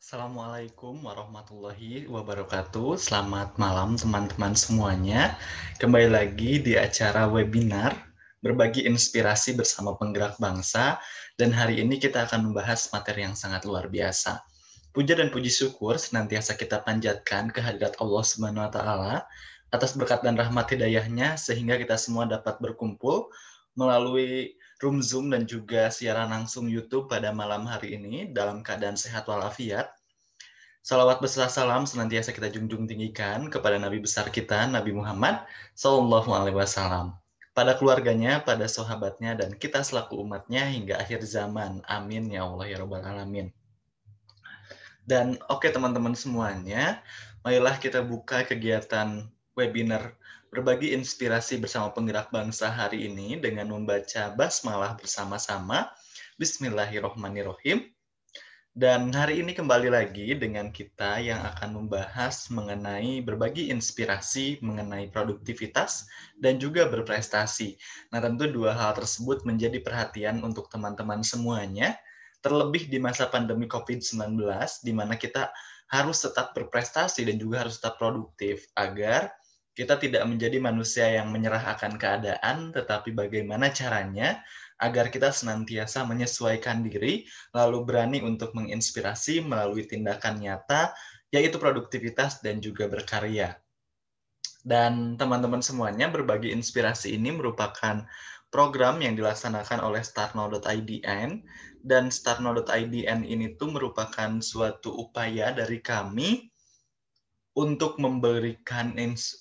Assalamualaikum warahmatullahi wabarakatuh. Selamat malam teman-teman semuanya. Kembali lagi di acara webinar Berbagi Inspirasi Bersama Penggerak Bangsa. Dan hari ini kita akan membahas materi yang sangat luar biasa. Puja dan puji syukur senantiasa kita panjatkan kehadirat Allah Subhanahu wa taala atas berkat dan rahmat hidayahnya sehingga kita semua dapat berkumpul melalui room Zoom dan juga siaran langsung YouTube pada malam hari ini dalam keadaan sehat walafiat. Salawat beserta salam senantiasa kita junjung tinggikan kepada Nabi besar kita, Nabi Muhammad Sallallahu Alaihi Wasallam, pada keluarganya, pada sahabatnya, dan kita selaku umatnya hingga akhir zaman. Amin ya Allah ya Rabbal Alamin. Dan oke teman-teman semuanya, marilah kita buka kegiatan webinar Berbagi Inspirasi Bersama Penggerak Bangsa hari ini dengan membaca basmalah bersama-sama. Bismillahirrohmanirrohim. Dan hari ini kembali lagi dengan kita yang akan membahas mengenai berbagi inspirasi, mengenai produktivitas, dan juga berprestasi. Nah, tentu dua hal tersebut menjadi perhatian untuk teman-teman semuanya, terlebih di masa pandemi COVID-19, di mana kita harus tetap berprestasi dan juga harus tetap produktif, agar kita tidak menjadi manusia yang menyerah akan keadaan, tetapi bagaimana caranya agar kita senantiasa menyesuaikan diri, lalu berani untuk menginspirasi melalui tindakan nyata, yaitu produktivitas dan juga berkarya. Dan teman-teman semuanya, berbagi inspirasi ini merupakan program yang dilaksanakan oleh startnow.idn, dan startnow.idn ini tuh merupakan suatu upaya dari kami untuk memberikan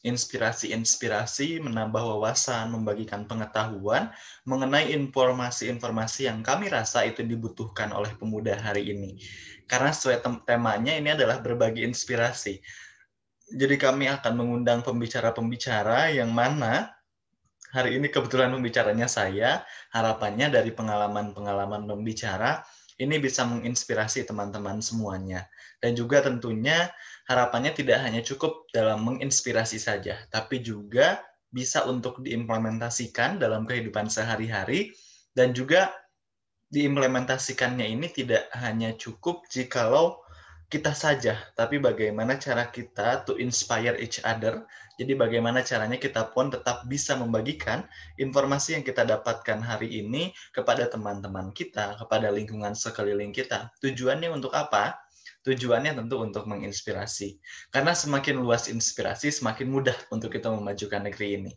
inspirasi-inspirasi, menambah wawasan, membagikan pengetahuan mengenai informasi-informasi yang kami rasa itu dibutuhkan oleh pemuda hari ini. Karena sesuai temanya ini adalah berbagi inspirasi. Jadi kami akan mengundang pembicara-pembicara yang mana hari ini kebetulan pembicaranya saya. Harapannya dari pengalaman-pengalaman pembicara ini bisa menginspirasi teman-teman semuanya. Dan juga tentunya harapannya tidak hanya cukup dalam menginspirasi saja, tapi juga bisa untuk diimplementasikan dalam kehidupan sehari-hari, dan juga diimplementasikannya ini tidak hanya cukup jikalau kita saja, tapi bagaimana cara kita to inspire each other. Jadi bagaimana caranya kita pun tetap bisa membagikan informasi yang kita dapatkan hari ini kepada teman-teman kita, kepada lingkungan sekeliling kita. Tujuannya untuk apa? Tujuannya tentu untuk menginspirasi. Karena semakin luas inspirasi, semakin mudah untuk kita memajukan negeri ini.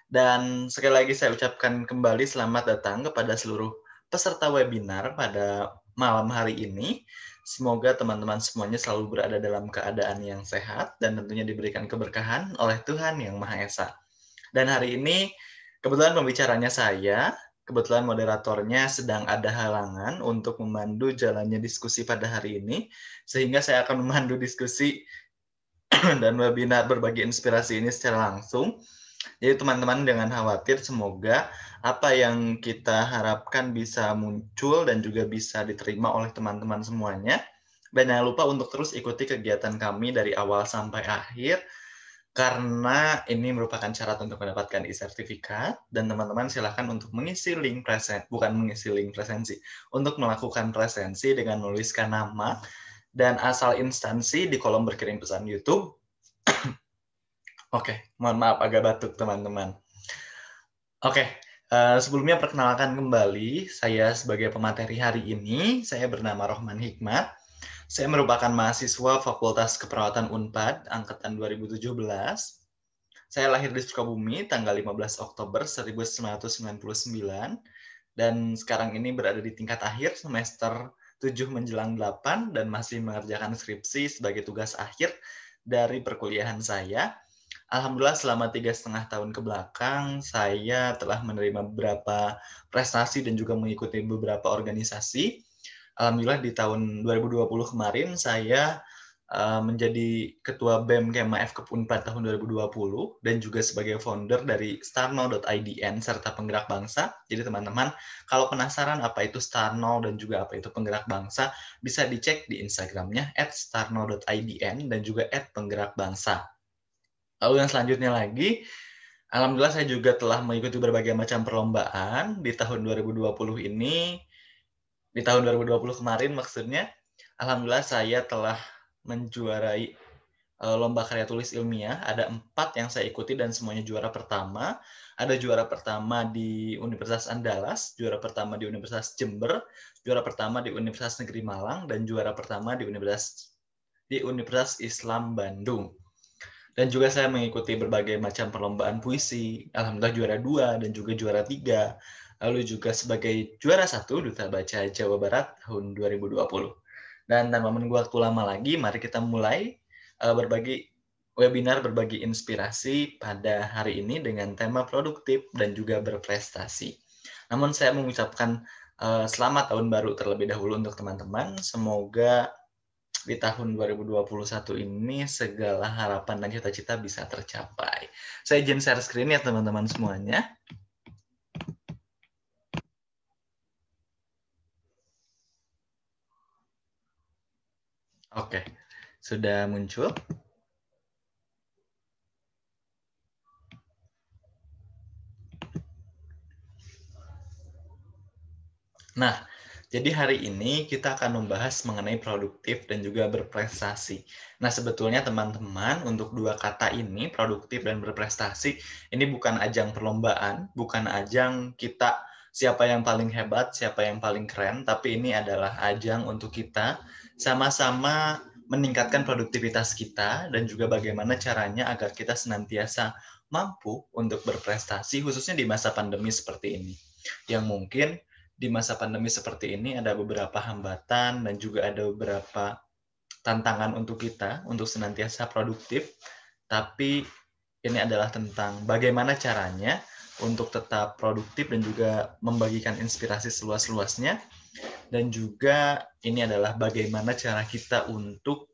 Dan sekali lagi saya ucapkan kembali selamat datang kepada seluruh peserta webinar pada malam hari ini. Semoga teman-teman semuanya selalu berada dalam keadaan yang sehat dan tentunya diberikan keberkahan oleh Tuhan Yang Maha Esa. Dan hari ini kebetulan pembicaranya saya, kebetulan moderatornya sedang ada halangan untuk memandu jalannya diskusi pada hari ini, sehingga saya akan memandu diskusi dan webinar berbagi inspirasi ini secara langsung. Jadi teman-teman jangan khawatir, semoga apa yang kita harapkan bisa muncul dan juga bisa diterima oleh teman-teman semuanya. Dan jangan lupa untuk terus ikuti kegiatan kami dari awal sampai akhir, karena ini merupakan syarat untuk mendapatkan e-sertifikat, dan teman-teman silahkan untuk mengisi link presensi, untuk melakukan presensi dengan menuliskan nama dan asal instansi di kolom berkirim pesan YouTube. Oke, mohon maaf agak batuk teman-teman. Oke, sebelumnya perkenalkan kembali, saya sebagai pemateri hari ini, saya bernama Rohman Hikmat. Saya merupakan mahasiswa Fakultas Keperawatan Unpad, Angkatan 2017. Saya lahir di Sukabumi, tanggal 15 Oktober 1999, dan sekarang ini berada di tingkat akhir semester 7 menjelang 8, dan masih mengerjakan skripsi sebagai tugas akhir dari perkuliahan saya. Alhamdulillah selama 3,5 tahun ke belakang, saya telah menerima beberapa prestasi dan juga mengikuti beberapa organisasi. Alhamdulillah di tahun 2020 kemarin, saya menjadi Ketua BEM Kema FKUP Unpad tahun 2020, dan juga sebagai founder dari startnow.idn serta Penggerak Bangsa. Jadi teman-teman, kalau penasaran apa itu Startnow dan juga apa itu Penggerak Bangsa, bisa dicek di Instagramnya @startnow.idn dan juga @penggerakbangsa. Lalu yang selanjutnya lagi, alhamdulillah saya juga telah mengikuti berbagai macam perlombaan di tahun 2020 ini, di tahun 2020 kemarin maksudnya. Alhamdulillah saya telah menjuarai lomba karya tulis ilmiah. Ada 4 yang saya ikuti dan semuanya juara pertama. Ada juara pertama di Universitas Andalas, juara pertama di Universitas Jember, juara pertama di Universitas Negeri Malang, dan juara pertama di Universitas Islam Bandung. Dan juga saya mengikuti berbagai macam perlombaan puisi, alhamdulillah juara 2 dan juga juara 3. Lalu juga sebagai juara 1 Duta Baca Jawa Barat tahun 2020. Dan tanpa menunggu waktu lama lagi, mari kita mulai berbagi webinar berbagi inspirasi pada hari ini dengan tema produktif dan juga berprestasi. Namun saya mengucapkan selamat tahun baru terlebih dahulu untuk teman-teman. Semoga di tahun 2021 ini segala harapan dan cita-cita bisa tercapai. Saya izin share screen ya teman-teman semuanya. Oke, sudah muncul. Nah, jadi hari ini kita akan membahas mengenai produktif dan juga berprestasi. Nah, sebetulnya teman-teman, untuk dua kata ini, produktif dan berprestasi, ini bukan ajang perlombaan, bukan ajang kita siapa yang paling hebat, siapa yang paling keren, tapi ini adalah ajang untuk kita sama-sama meningkatkan produktivitas kita dan juga bagaimana caranya agar kita senantiasa mampu untuk berprestasi, khususnya di masa pandemi seperti ini. Yang mungkin di masa pandemi seperti ini ada beberapa hambatan dan juga ada beberapa tantangan untuk kita untuk senantiasa produktif, tapi ini adalah tentang bagaimana caranya untuk tetap produktif dan juga membagikan inspirasi seluas-luasnya, dan juga ini adalah bagaimana cara kita untuk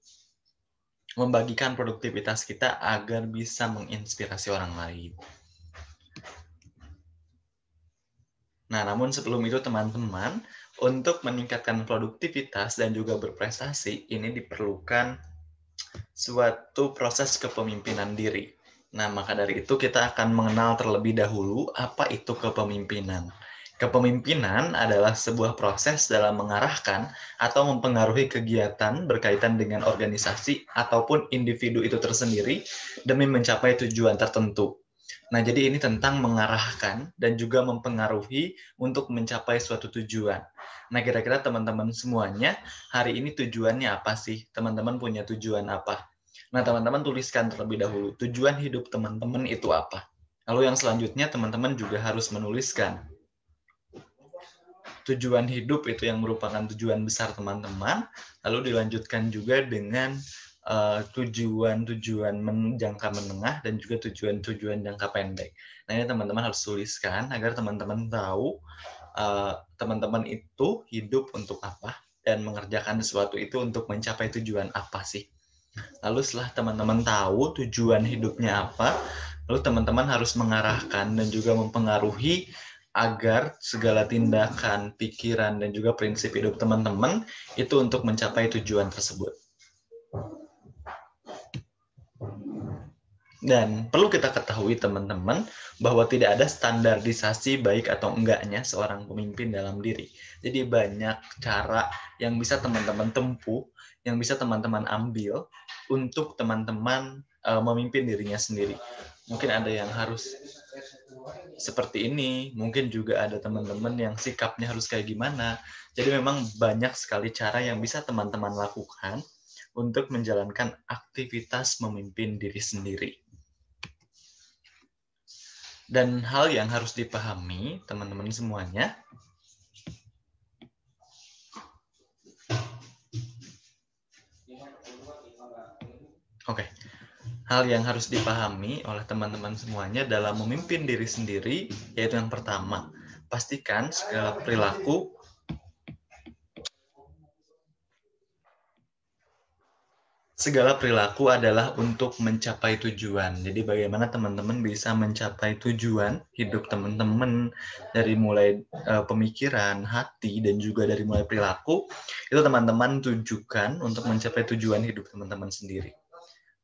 membagikan produktivitas kita agar bisa menginspirasi orang lain. Nah, namun sebelum itu teman-teman, untuk meningkatkan produktivitas dan juga berprestasi, ini diperlukan suatu proses kepemimpinan diri. Nah, maka dari itu kita akan mengenal terlebih dahulu apa itu kepemimpinan. Kepemimpinan adalah sebuah proses dalam mengarahkan atau mempengaruhi kegiatan berkaitan dengan organisasi ataupun individu itu tersendiri demi mencapai tujuan tertentu. Nah, jadi ini tentang mengarahkan dan juga mempengaruhi untuk mencapai suatu tujuan. Nah, kira-kira teman-teman semuanya, hari ini tujuannya apa sih? Teman-teman punya tujuan apa? Nah, teman-teman tuliskan terlebih dahulu, tujuan hidup teman-teman itu apa? Lalu yang selanjutnya, teman-teman juga harus menuliskan tujuan hidup itu yang merupakan tujuan besar teman-teman, lalu dilanjutkan juga dengan tujuan-tujuan jangka menengah dan juga tujuan-tujuan jangka pendek. Nah, ini teman-teman harus tuliskan agar teman-teman tahu teman-teman itu hidup untuk apa dan mengerjakan sesuatu itu untuk mencapai tujuan apa sih. Lalu setelah teman-teman tahu tujuan hidupnya apa, lalu teman-teman harus mengarahkan dan juga mempengaruhi agar segala tindakan, pikiran, dan juga prinsip hidup teman-teman itu untuk mencapai tujuan tersebut. Dan perlu kita ketahui teman-teman bahwa tidak ada standarisasi baik atau enggaknya seorang pemimpin dalam diri. Jadi banyak cara yang bisa teman-teman tempuh, yang bisa teman-teman ambil untuk teman-teman memimpin dirinya sendiri. Mungkin ada yang harus seperti ini, mungkin juga ada teman-teman yang sikapnya harus kayak gimana. Jadi memang banyak sekali cara yang bisa teman-teman lakukan untuk menjalankan aktivitas memimpin diri sendiri. Dan hal yang harus dipahami teman-teman semuanya, hal yang harus dipahami oleh teman-teman semuanya dalam memimpin diri sendiri, yaitu yang pertama, pastikan segala perilaku adalah untuk mencapai tujuan. Jadi bagaimana teman-teman bisa mencapai tujuan hidup teman-teman dari mulai pemikiran, hati, dan juga dari mulai perilaku, itu teman-teman tujukan untuk mencapai tujuan hidup teman-teman sendiri.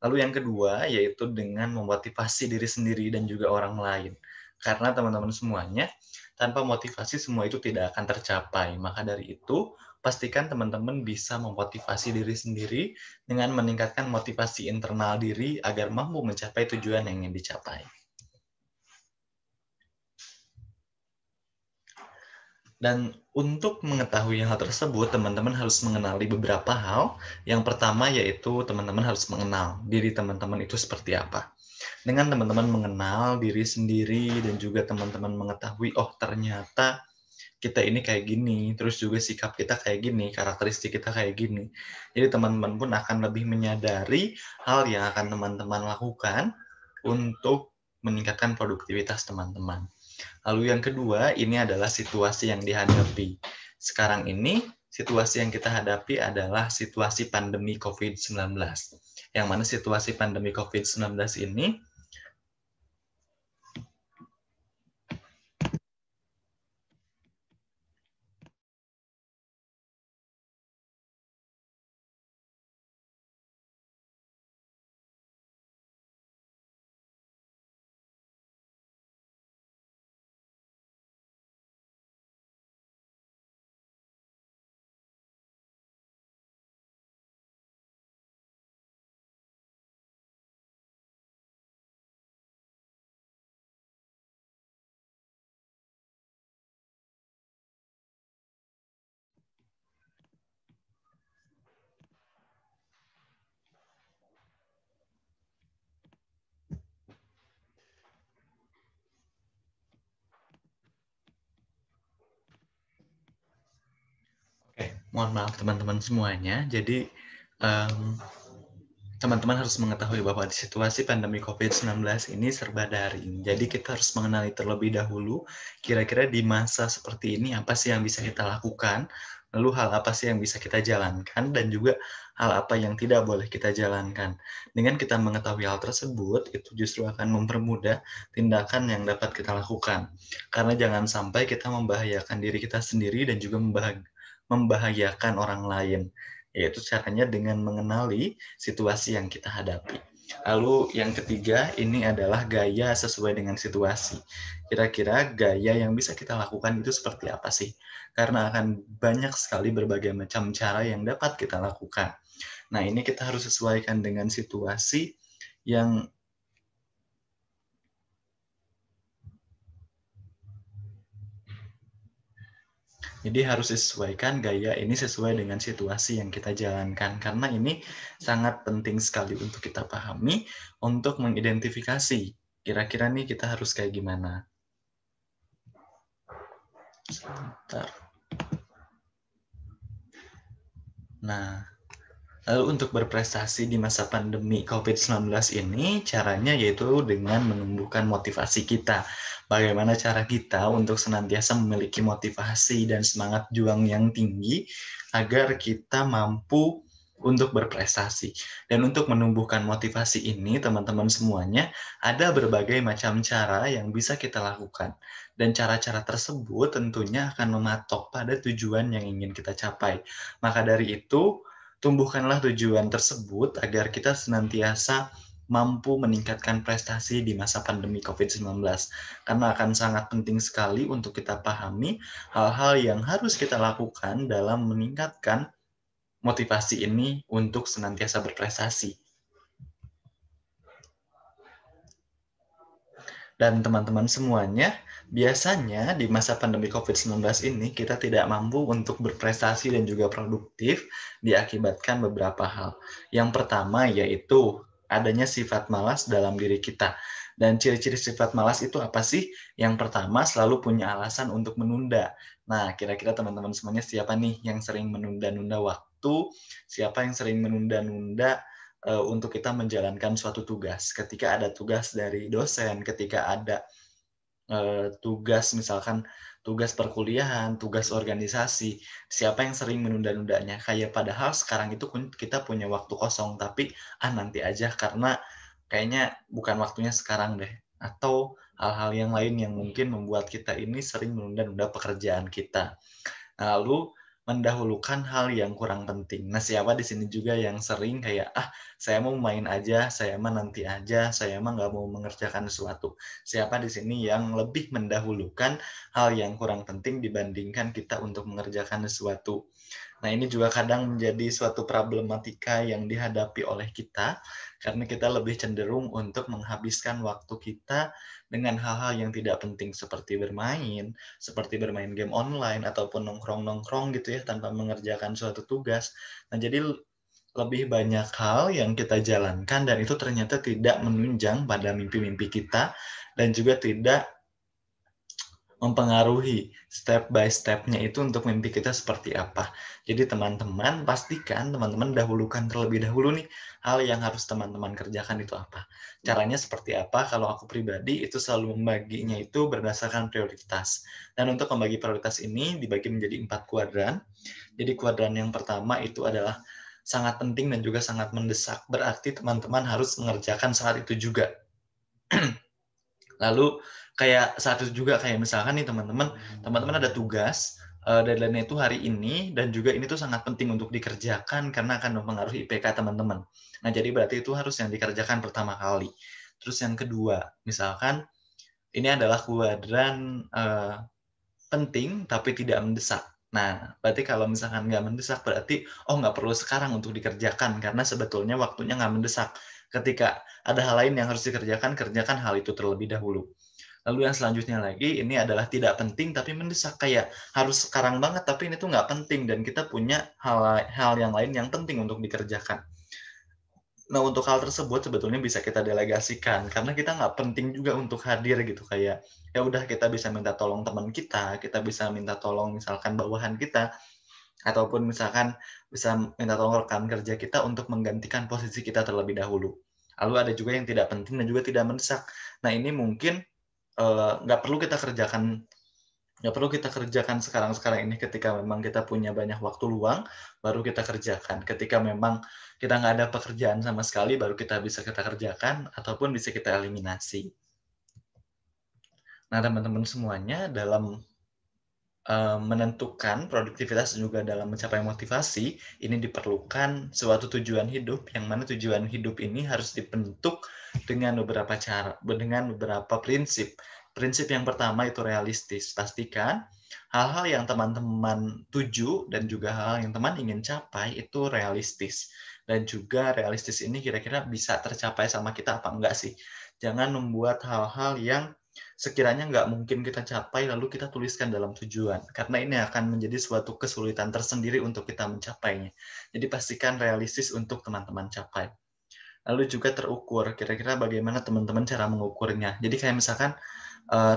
Lalu yang kedua, yaitu dengan memotivasi diri sendiri dan juga orang lain. Karena teman-teman semuanya, tanpa motivasi semua itu tidak akan tercapai. Maka dari itu, pastikan teman-teman bisa memotivasi diri sendiri dengan meningkatkan motivasi internal diri agar mampu mencapai tujuan yang ingin dicapai. Dan untuk mengetahui hal tersebut, teman-teman harus mengenali beberapa hal. Yang pertama yaitu teman-teman harus mengenal diri teman-teman itu seperti apa. Dengan teman-teman mengenal diri sendiri dan juga teman-teman mengetahui, oh ternyata kita ini kayak gini, terus juga sikap kita kayak gini, karakteristik kita kayak gini. Jadi teman-teman pun akan lebih menyadari hal yang akan teman-teman lakukan untuk meningkatkan produktivitas teman-teman. Lalu yang kedua, ini adalah situasi yang dihadapi. Sekarang ini, situasi yang kita hadapi adalah situasi pandemi COVID-19. Yang mana situasi pandemi COVID-19 ini mohon maaf teman-teman semuanya. Jadi teman-teman harus mengetahui bahwa di situasi pandemi COVID-19 ini serba daring. Jadi kita harus mengenali terlebih dahulu kira-kira di masa seperti ini apa sih yang bisa kita lakukan, lalu hal apa sih yang bisa kita jalankan, dan juga hal apa yang tidak boleh kita jalankan. Dengan kita mengetahui hal tersebut, itu justru akan mempermudah tindakan yang dapat kita lakukan. Karena jangan sampai kita membahayakan diri kita sendiri dan juga membahayakan orang lain, yaitu caranya dengan mengenali situasi yang kita hadapi. Lalu yang ketiga, ini adalah gaya sesuai dengan situasi. Kira-kira gaya yang bisa kita lakukan itu seperti apa sih? Karena akan banyak sekali berbagai macam cara yang dapat kita lakukan. Nah, ini kita harus sesuaikan dengan situasi yang Jadi harus disesuaikan gaya ini sesuai dengan situasi yang kita jalankan. Karena ini sangat penting sekali untuk kita pahami untuk mengidentifikasi kira-kira nih kita harus kayak gimana. Sebentar. Nah, lalu untuk berprestasi di masa pandemi COVID-19 ini, caranya yaitu dengan menumbuhkan motivasi kita. Bagaimana cara kita untuk senantiasa memiliki motivasi dan semangat juang yang tinggi agar kita mampu untuk berprestasi. Dan untuk menumbuhkan motivasi ini, teman-teman semuanya, ada berbagai macam cara yang bisa kita lakukan. Dan cara-cara tersebut tentunya akan mematok pada tujuan yang ingin kita capai. Maka dari itu, tumbuhkanlah tujuan tersebut agar kita senantiasa mampu meningkatkan prestasi di masa pandemi COVID-19. Karena akan sangat penting sekali untuk kita pahami hal-hal yang harus kita lakukan dalam meningkatkan motivasi ini untuk senantiasa berprestasi. Dan teman-teman semuanya, biasanya di masa pandemi COVID-19 ini kita tidak mampu untuk berprestasi dan juga produktif diakibatkan beberapa hal. Yang pertama yaitu adanya sifat malas dalam diri kita. Dan ciri-ciri sifat malas itu apa sih? Yang pertama selalu punya alasan untuk menunda. Nah, kira-kira teman-teman semuanya siapa nih yang sering menunda-nunda waktu? Siapa yang sering menunda-nunda untuk kita menjalankan suatu tugas. Ketika ada tugas dari dosen, ketika ada tugas misalkan tugas perkuliahan, tugas organisasi, siapa yang sering menunda-nundanya? Kayak padahal sekarang itu kita punya waktu kosong, tapi nanti aja karena kayaknya bukan waktunya sekarang deh. Atau hal-hal yang lain yang mungkin membuat kita ini sering menunda-nunda pekerjaan kita. Lalu mendahulukan hal yang kurang penting. Nah, siapa di sini juga yang sering kayak, saya mau main aja, saya mah nanti aja, saya mah nggak mau mengerjakan sesuatu. Siapa di sini yang lebih mendahulukan hal yang kurang penting dibandingkan kita untuk mengerjakan sesuatu. Nah, ini juga kadang menjadi suatu problematika yang dihadapi oleh kita, karena kita lebih cenderung untuk menghabiskan waktu kita dengan hal-hal yang tidak penting seperti bermain game online, ataupun nongkrong-nongkrong gitu ya, tanpa mengerjakan suatu tugas. Nah, jadi lebih banyak hal yang kita jalankan dan itu ternyata tidak menunjang pada mimpi-mimpi kita dan juga tidak mempengaruhi step by step-nya itu untuk mimpi kita seperti apa. Jadi teman-teman pastikan teman-teman dahulukan terlebih dahulu nih hal yang harus teman-teman kerjakan itu apa. Caranya seperti apa? Kalau aku pribadi itu selalu membaginya itu berdasarkan prioritas. Dan untuk membagi prioritas ini dibagi menjadi 4 kuadran. Jadi kuadran yang pertama itu adalah sangat penting dan juga sangat mendesak. Berarti teman-teman harus mengerjakan saat itu juga. Lalu kayak saat itu juga kayak misalkan nih teman-teman ada tugas deadline-nya itu hari ini dan juga ini tuh sangat penting untuk dikerjakan karena akan mempengaruhi IPK teman-teman. Nah, jadi berarti itu harus yang dikerjakan pertama kali. Terus yang kedua, misalkan ini adalah kuadran penting tapi tidak mendesak. Nah, berarti kalau misalkan nggak mendesak berarti nggak perlu sekarang untuk dikerjakan karena sebetulnya waktunya nggak mendesak. Ketika ada hal lain yang harus dikerjakan, kerjakan hal itu terlebih dahulu. Lalu yang selanjutnya lagi, ini adalah tidak penting tapi mendesak. Kayak harus sekarang banget tapi ini tuh nggak penting dan kita punya hal yang lain yang penting untuk dikerjakan. Nah, untuk hal tersebut sebetulnya bisa kita delegasikan karena kita nggak penting juga untuk hadir gitu. Kayak ya udah kita bisa minta tolong teman kita bisa minta tolong misalkan bawahan kita, ataupun misalkan bisa minta tolong rekan kerja kita untuk menggantikan posisi kita terlebih dahulu. Lalu ada juga yang tidak penting dan juga tidak mendesak. Nah, ini mungkin nggak perlu kita kerjakan sekarang-sekarang ini ketika memang kita punya banyak waktu luang, baru kita kerjakan. Ketika memang kita nggak ada pekerjaan sama sekali, baru kita kerjakan, ataupun bisa kita eliminasi. Nah, teman-teman semuanya dalam menentukan produktivitas dan juga dalam mencapai motivasi, ini diperlukan suatu tujuan hidup, yang mana tujuan hidup ini harus dibentuk dengan beberapa prinsip. Prinsip yang pertama itu realistis. Pastikan hal-hal yang teman-teman tuju dan juga hal-hal yang teman ingin capai itu realistis. Dan juga realistis ini kira-kira bisa tercapai sama kita apa enggak sih? Jangan membuat hal-hal yang sekiranya nggak mungkin kita capai lalu kita tuliskan dalam tujuan, karena ini akan menjadi suatu kesulitan tersendiri untuk kita mencapainya. Jadi pastikan realistis untuk teman-teman capai. Lalu juga terukur, kira-kira bagaimana teman-teman cara mengukurnya. Jadi kayak misalkan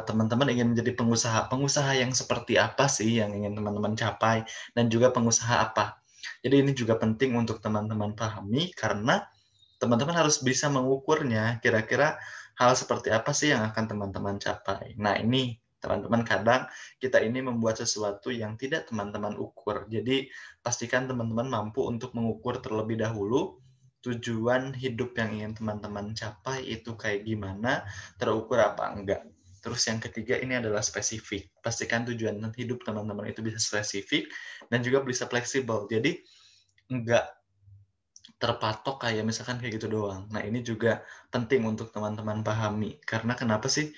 teman-teman ingin menjadi pengusaha yang seperti apa sih yang ingin teman-teman capai, dan juga pengusaha apa. Jadi ini juga penting untuk teman-teman pahami karena teman-teman harus bisa mengukurnya, kira-kira hal seperti apa sih yang akan teman-teman capai. Nah, ini teman-teman kadang kita ini membuat sesuatu yang tidak teman-teman ukur. Jadi, pastikan teman-teman mampu untuk mengukur terlebih dahulu tujuan hidup yang ingin teman-teman capai itu kayak gimana, terukur apa enggak. Terus yang ketiga ini adalah spesifik. Pastikan tujuan hidup teman-teman itu bisa spesifik dan juga bisa fleksibel. Jadi, enggak terpatok kayak misalkan kayak gitu doang. Nah, ini juga penting untuk teman-teman pahami. Karena kenapa sih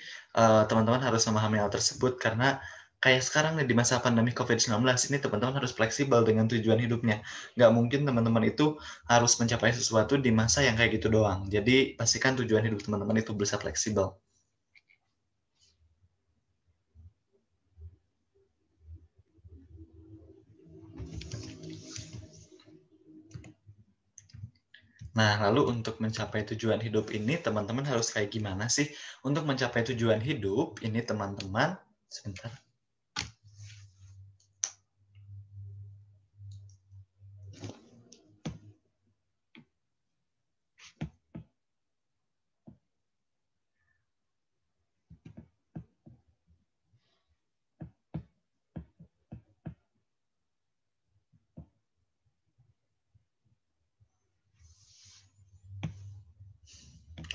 teman-teman harus memahami hal tersebut? Karena kayak sekarang nih di masa pandemi COVID-19 ini teman-teman harus fleksibel dengan tujuan hidupnya. Nggak mungkin teman-teman itu harus mencapai sesuatu di masa yang kayak gitu doang. Jadi pastikan tujuan hidup teman-teman itu bisa fleksibel. Nah, lalu untuk mencapai tujuan hidup ini, teman-teman harus kayak gimana sih? Untuk mencapai tujuan hidup ini, teman-teman, sebentar.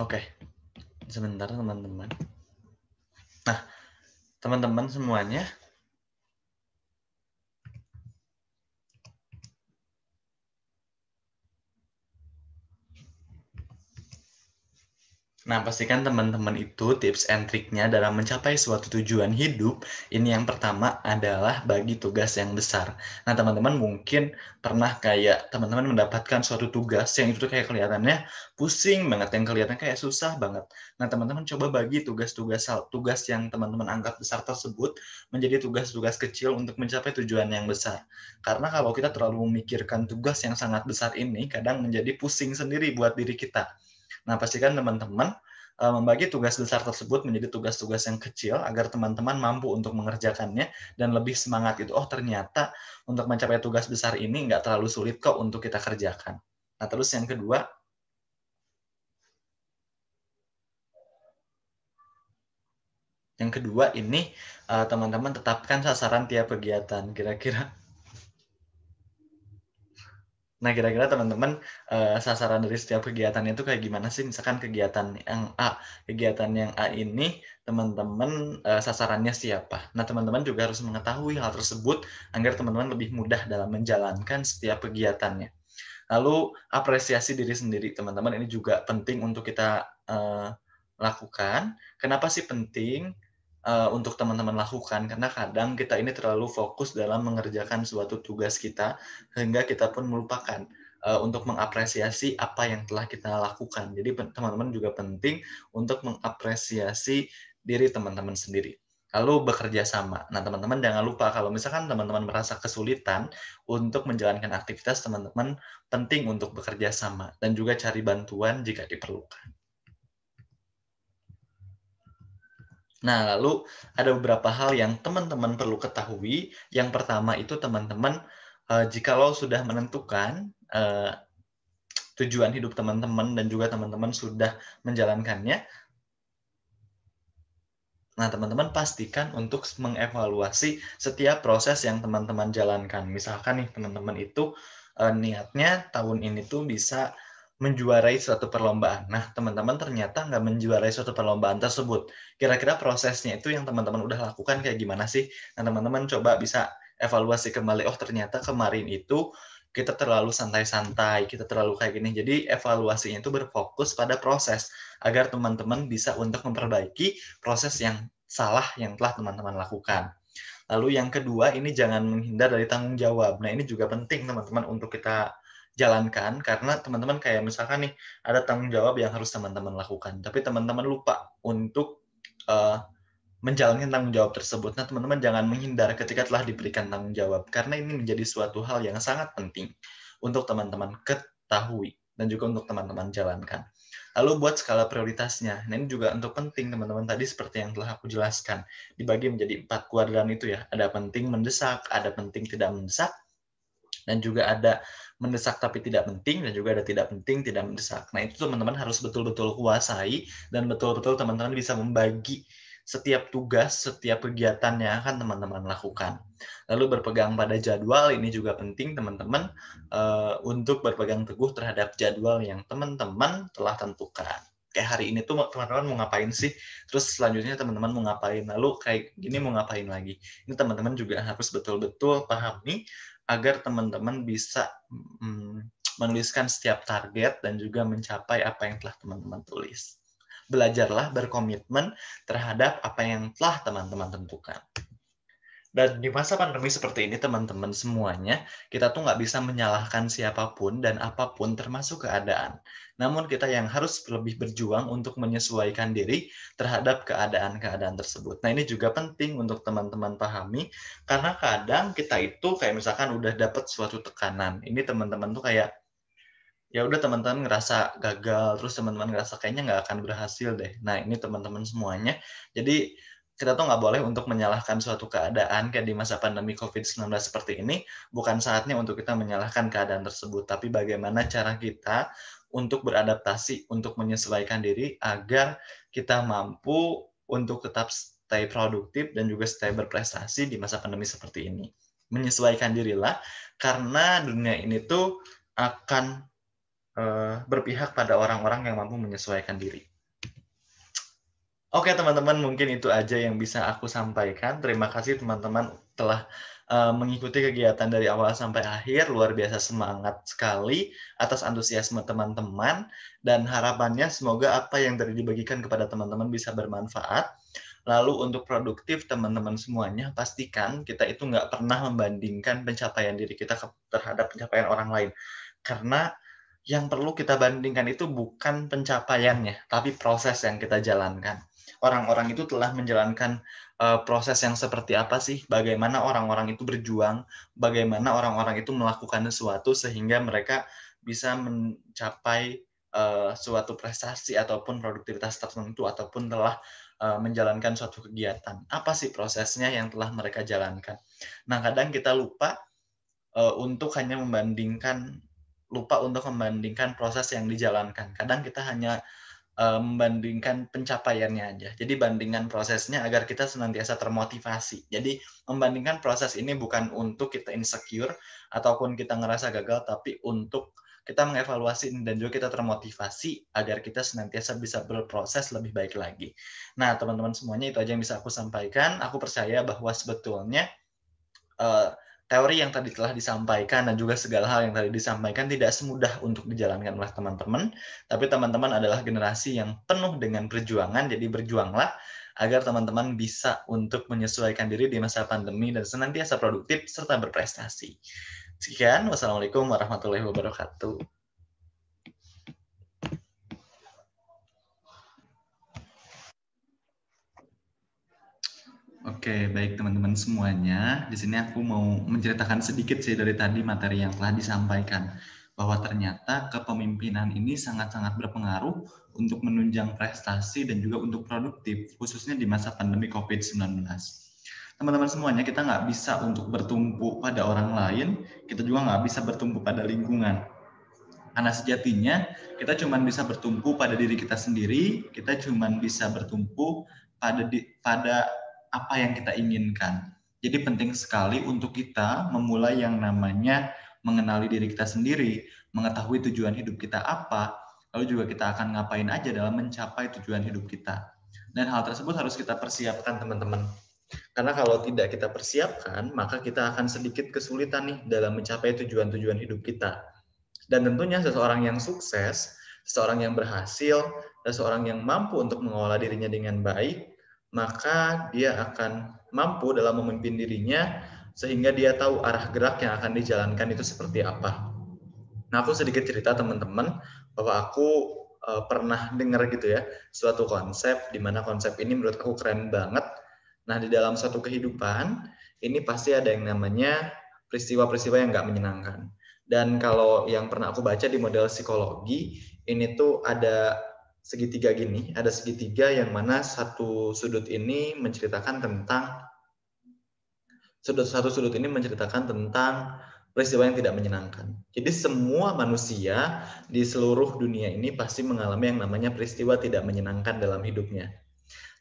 Oke, sebentar teman-teman. Nah, teman-teman semuanya, Nah, pastikan teman-teman itu tips and triknya dalam mencapai suatu tujuan hidup. Ini yang pertama adalah bagi tugas yang besar. Nah, teman-teman mungkin pernah kayak teman-teman mendapatkan suatu tugas yang itu kayak kelihatannya pusing banget, yang kelihatan kayak susah banget. Nah, teman-teman coba bagi tugas yang teman-teman anggap besar tersebut menjadi tugas-tugas kecil untuk mencapai tujuan yang besar. Karena kalau kita terlalu memikirkan tugas yang sangat besar ini, kadang menjadi pusing sendiri buat diri kita. Nah, pastikan teman-teman membagi tugas besar tersebut menjadi tugas-tugas yang kecil agar teman-teman mampu untuk mengerjakannya dan lebih semangat itu. Oh, ternyata untuk mencapai tugas besar ini nggak terlalu sulit kok untuk kita kerjakan. Nah, terus yang kedua ini teman-teman tetapkan sasaran tiap kegiatan. Kira-kira teman-teman, sasaran dari setiap kegiatan itu kayak gimana sih? Misalkan kegiatan yang A ini teman-teman, sasarannya siapa? Nah, teman-teman juga harus mengetahui hal tersebut agar teman-teman lebih mudah dalam menjalankan setiap kegiatannya. Lalu apresiasi diri sendiri, teman-teman, ini juga penting untuk kita lakukan. Kenapa sih penting untuk teman-teman lakukan? Karena kadang kita ini terlalu fokus dalam mengerjakan suatu tugas kita, sehingga kita pun melupakan untuk mengapresiasi apa yang telah kita lakukan. Jadi teman-teman juga penting untuk mengapresiasi diri teman-teman sendiri. Lalu bekerja sama. Nah, teman-teman jangan lupa kalau misalkan teman-teman merasa kesulitan untuk menjalankan aktivitas, teman-teman penting untuk bekerja sama dan juga cari bantuan jika diperlukan. Nah, lalu ada beberapa hal yang teman-teman perlu ketahui. Yang pertama itu teman-teman, jikalau sudah menentukan tujuan hidup teman-teman dan juga teman-teman sudah menjalankannya, nah, teman-teman pastikan untuk mengevaluasi setiap proses yang teman-teman jalankan. Misalkan nih, teman-teman itu niatnya tahun ini tuh bisa menjuarai suatu perlombaan. Nah, teman-teman ternyata nggak menjuarai suatu perlombaan tersebut. Kira-kira prosesnya itu yang teman-teman udah lakukan kayak gimana sih? Nah, teman-teman coba bisa evaluasi kembali, oh ternyata kemarin itu kita terlalu santai-santai, kita terlalu kayak gini. Jadi evaluasinya itu berfokus pada proses, agar teman-teman bisa untuk memperbaiki proses yang salah yang telah teman-teman lakukan. Lalu yang kedua, ini jangan menghindar dari tanggung jawab. Nah, ini juga penting teman-teman untuk kita jalankan, karena teman-teman kayak misalkan nih, ada tanggung jawab yang harus teman-teman lakukan, tapi teman-teman lupa untuk uh, menjalankan tanggung jawab tersebut. Nah, teman-teman jangan menghindar ketika telah diberikan tanggung jawab, karena ini menjadi suatu hal yang sangat penting untuk teman-teman ketahui dan juga untuk teman-teman jalankan. Lalu buat skala prioritasnya. Nah, ini juga untuk penting teman-teman, tadi seperti yang telah aku jelaskan. Dibagi menjadi 4 kuadran itu ya. Ada penting mendesak, ada penting tidak mendesak, dan juga ada mendesak tapi tidak penting, dan juga ada tidak penting tidak mendesak. Nah, itu teman-teman harus betul-betul kuasai dan betul-betul teman-teman bisa membagi setiap tugas, setiap kegiatan yang akan teman-teman lakukan. Lalu berpegang pada jadwal, ini juga penting teman-teman untuk berpegang teguh terhadap jadwal yang teman-teman telah tentukan. Kayak hari ini tuh teman-teman mau ngapain sih? Terus selanjutnya teman-teman mau ngapain? Lalu kayak gini mau ngapain lagi? Ini teman-teman juga harus betul-betul pahami agar teman-teman bisa menuliskan setiap target dan juga mencapai apa yang telah teman-teman tulis. Belajarlah berkomitmen terhadap apa yang telah teman-teman tentukan. Dan di masa pandemi seperti ini, teman-teman semuanya, kita tuh nggak bisa menyalahkan siapapun dan apapun termasuk keadaan. Namun kita yang harus lebih berjuang untuk menyesuaikan diri terhadap keadaan-keadaan tersebut. Nah, ini juga penting untuk teman-teman pahami, karena kadang kita itu kayak misalkan udah dapat suatu tekanan. Ini teman-teman tuh kayak, ya udah teman-teman ngerasa gagal, terus teman-teman ngerasa kayaknya nggak akan berhasil deh. Nah, ini teman-teman semuanya. Jadi kita tuh nggak boleh untuk menyalahkan suatu keadaan kayak di masa pandemi COVID-19 seperti ini. Bukan saatnya untuk kita menyalahkan keadaan tersebut, tapi bagaimana cara kita untuk beradaptasi, untuk menyesuaikan diri agar kita mampu untuk tetap stay produktif dan juga stay berprestasi di masa pandemi seperti ini. Menyesuaikan dirilah, karena dunia ini tuh akan berpihak pada orang-orang yang mampu menyesuaikan diri. Oke teman-teman, mungkin itu aja yang bisa aku sampaikan. Terima kasih teman-teman telah mengikuti kegiatan dari awal sampai akhir. Luar biasa semangat sekali atas antusiasme teman-teman. Dan harapannya semoga apa yang tadi dibagikan kepada teman-teman bisa bermanfaat. Lalu untuk produktif teman-teman semuanya, pastikan kita itu nggak pernah membandingkan pencapaian diri kita terhadap pencapaian orang lain. Karena yang perlu kita bandingkan itu bukan pencapaiannya, tapi proses yang kita jalankan. Orang-orang itu telah menjalankan proses yang seperti apa sih? Bagaimana orang-orang itu berjuang, bagaimana orang-orang itu melakukan sesuatu sehingga mereka bisa mencapai suatu prestasi ataupun produktivitas tertentu ataupun telah menjalankan suatu kegiatan. Apa sih prosesnya yang telah mereka jalankan? Nah, kadang kita lupa untuk hanya lupa untuk membandingkan proses yang dijalankan. Kadang kita hanya membandingkan pencapaiannya aja. Jadi bandingkan prosesnya agar kita senantiasa termotivasi. Jadi membandingkan proses ini bukan untuk kita insecure ataupun kita ngerasa gagal, tapi untuk kita mengevaluasi dan juga kita termotivasi agar kita senantiasa bisa berproses lebih baik lagi. Nah, teman-teman semuanya itu aja yang bisa aku sampaikan. Aku percaya bahwa sebetulnya teori yang tadi telah disampaikan dan juga segala hal yang tadi disampaikan tidak semudah untuk dijalankan oleh teman-teman, tapi teman-teman adalah generasi yang penuh dengan perjuangan, jadi berjuanglah agar teman-teman bisa untuk menyesuaikan diri di masa pandemi dan senantiasa produktif serta berprestasi. Sekian, wassalamualaikum warahmatullahi wabarakatuh. Oke, baik teman-teman semuanya. Di sini aku mau menceritakan sedikit sih dari tadi materi yang telah disampaikan. Bahwa ternyata kepemimpinan ini sangat-sangat berpengaruh untuk menunjang prestasi dan juga untuk produktif, khususnya di masa pandemi COVID-19. Teman-teman semuanya, kita nggak bisa untuk bertumpu pada orang lain, kita juga nggak bisa bertumpu pada lingkungan. Karena sejatinya kita cuma bisa bertumpu pada diri kita sendiri, kita cuma bisa bertumpu pada apa yang kita inginkan. Jadi penting sekali untuk kita memulai yang namanya mengenali diri kita sendiri, mengetahui tujuan hidup kita apa, lalu juga kita akan ngapain aja dalam mencapai tujuan hidup kita. Dan hal tersebut harus kita persiapkan teman-teman. Karena kalau tidak kita persiapkan, maka kita akan sedikit kesulitan nih dalam mencapai tujuan-tujuan hidup kita. Dan tentunya seseorang yang sukses, seseorang yang berhasil, seseorang yang mampu untuk mengolah dirinya dengan baik, maka dia akan mampu dalam memimpin dirinya sehingga dia tahu arah gerak yang akan dijalankan itu seperti apa. Nah, aku sedikit cerita teman-teman bahwa aku pernah dengar gitu ya, suatu konsep di mana konsep ini menurut aku keren banget. Nah, di dalam suatu kehidupan ini pasti ada yang namanya peristiwa-peristiwa yang nggak menyenangkan. Dan kalau yang pernah aku baca di model psikologi, ini tuh ada segitiga gini, ada segitiga yang mana satu sudut ini menceritakan tentang satu sudut ini menceritakan tentang peristiwa yang tidak menyenangkan. Jadi semua manusia di seluruh dunia ini pasti mengalami yang namanya peristiwa tidak menyenangkan dalam hidupnya.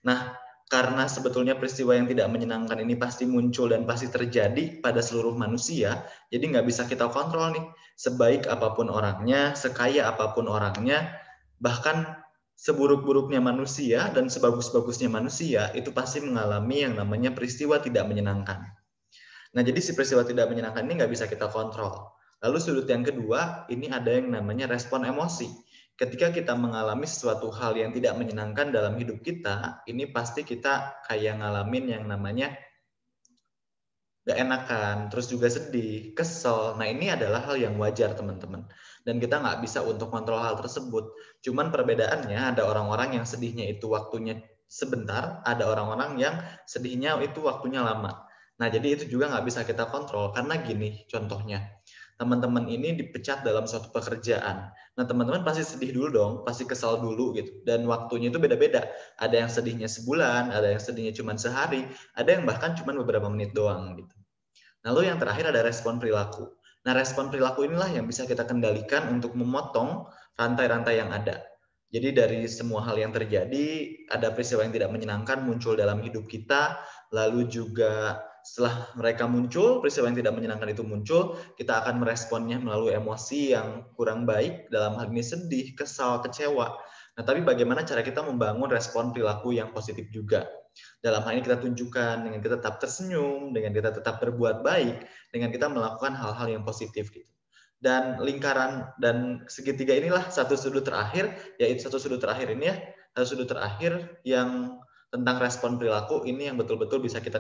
Nah, karena sebetulnya peristiwa yang tidak menyenangkan ini pasti muncul dan pasti terjadi pada seluruh manusia, jadi nggak bisa kita kontrol nih. Sebaik apapun orangnya, sekaya apapun orangnya, bahkan seburuk-buruknya manusia dan sebagus-bagusnya manusia, itu pasti mengalami yang namanya peristiwa tidak menyenangkan. Nah, jadi si peristiwa tidak menyenangkan ini nggak bisa kita kontrol. Lalu sudut yang kedua, ini ada yang namanya respon emosi. Ketika kita mengalami sesuatu hal yang tidak menyenangkan dalam hidup kita, ini pasti kita kayak ngalamin yang namanya gak enakan, terus juga sedih, kesel. Nah, ini adalah hal yang wajar, teman-teman. Dan kita nggak bisa untuk kontrol hal tersebut. Cuman perbedaannya ada orang-orang yang sedihnya itu waktunya sebentar, ada orang-orang yang sedihnya itu waktunya lama. Nah, jadi itu juga nggak bisa kita kontrol. Karena gini contohnya, teman-teman ini dipecat dalam suatu pekerjaan. Nah, teman-teman pasti sedih dulu dong, pasti kesal dulu gitu. Dan waktunya itu beda-beda. Ada yang sedihnya sebulan, ada yang sedihnya cuma sehari, ada yang bahkan cuma beberapa menit doang gitu. Lalu yang terakhir ada respon perilaku. Nah, respon perilaku inilah yang bisa kita kendalikan untuk memotong rantai-rantai yang ada. Jadi dari semua hal yang terjadi, ada peristiwa yang tidak menyenangkan muncul dalam hidup kita, lalu juga setelah mereka muncul, peristiwa yang tidak menyenangkan itu muncul, kita akan meresponnya melalui emosi yang kurang baik, dalam hal ini sedih, kesal, kecewa. Nah, tapi bagaimana cara kita membangun respon perilaku yang positif juga. Dalam hal ini kita tunjukkan dengan kita tetap tersenyum, dengan kita tetap berbuat baik, dengan kita melakukan hal-hal yang positif gitu. Dan lingkaran dan segitiga inilah satu sudut terakhir, yaitu satu sudut terakhir ini ya, satu sudut terakhir yang tentang respon perilaku ini yang betul-betul bisa kita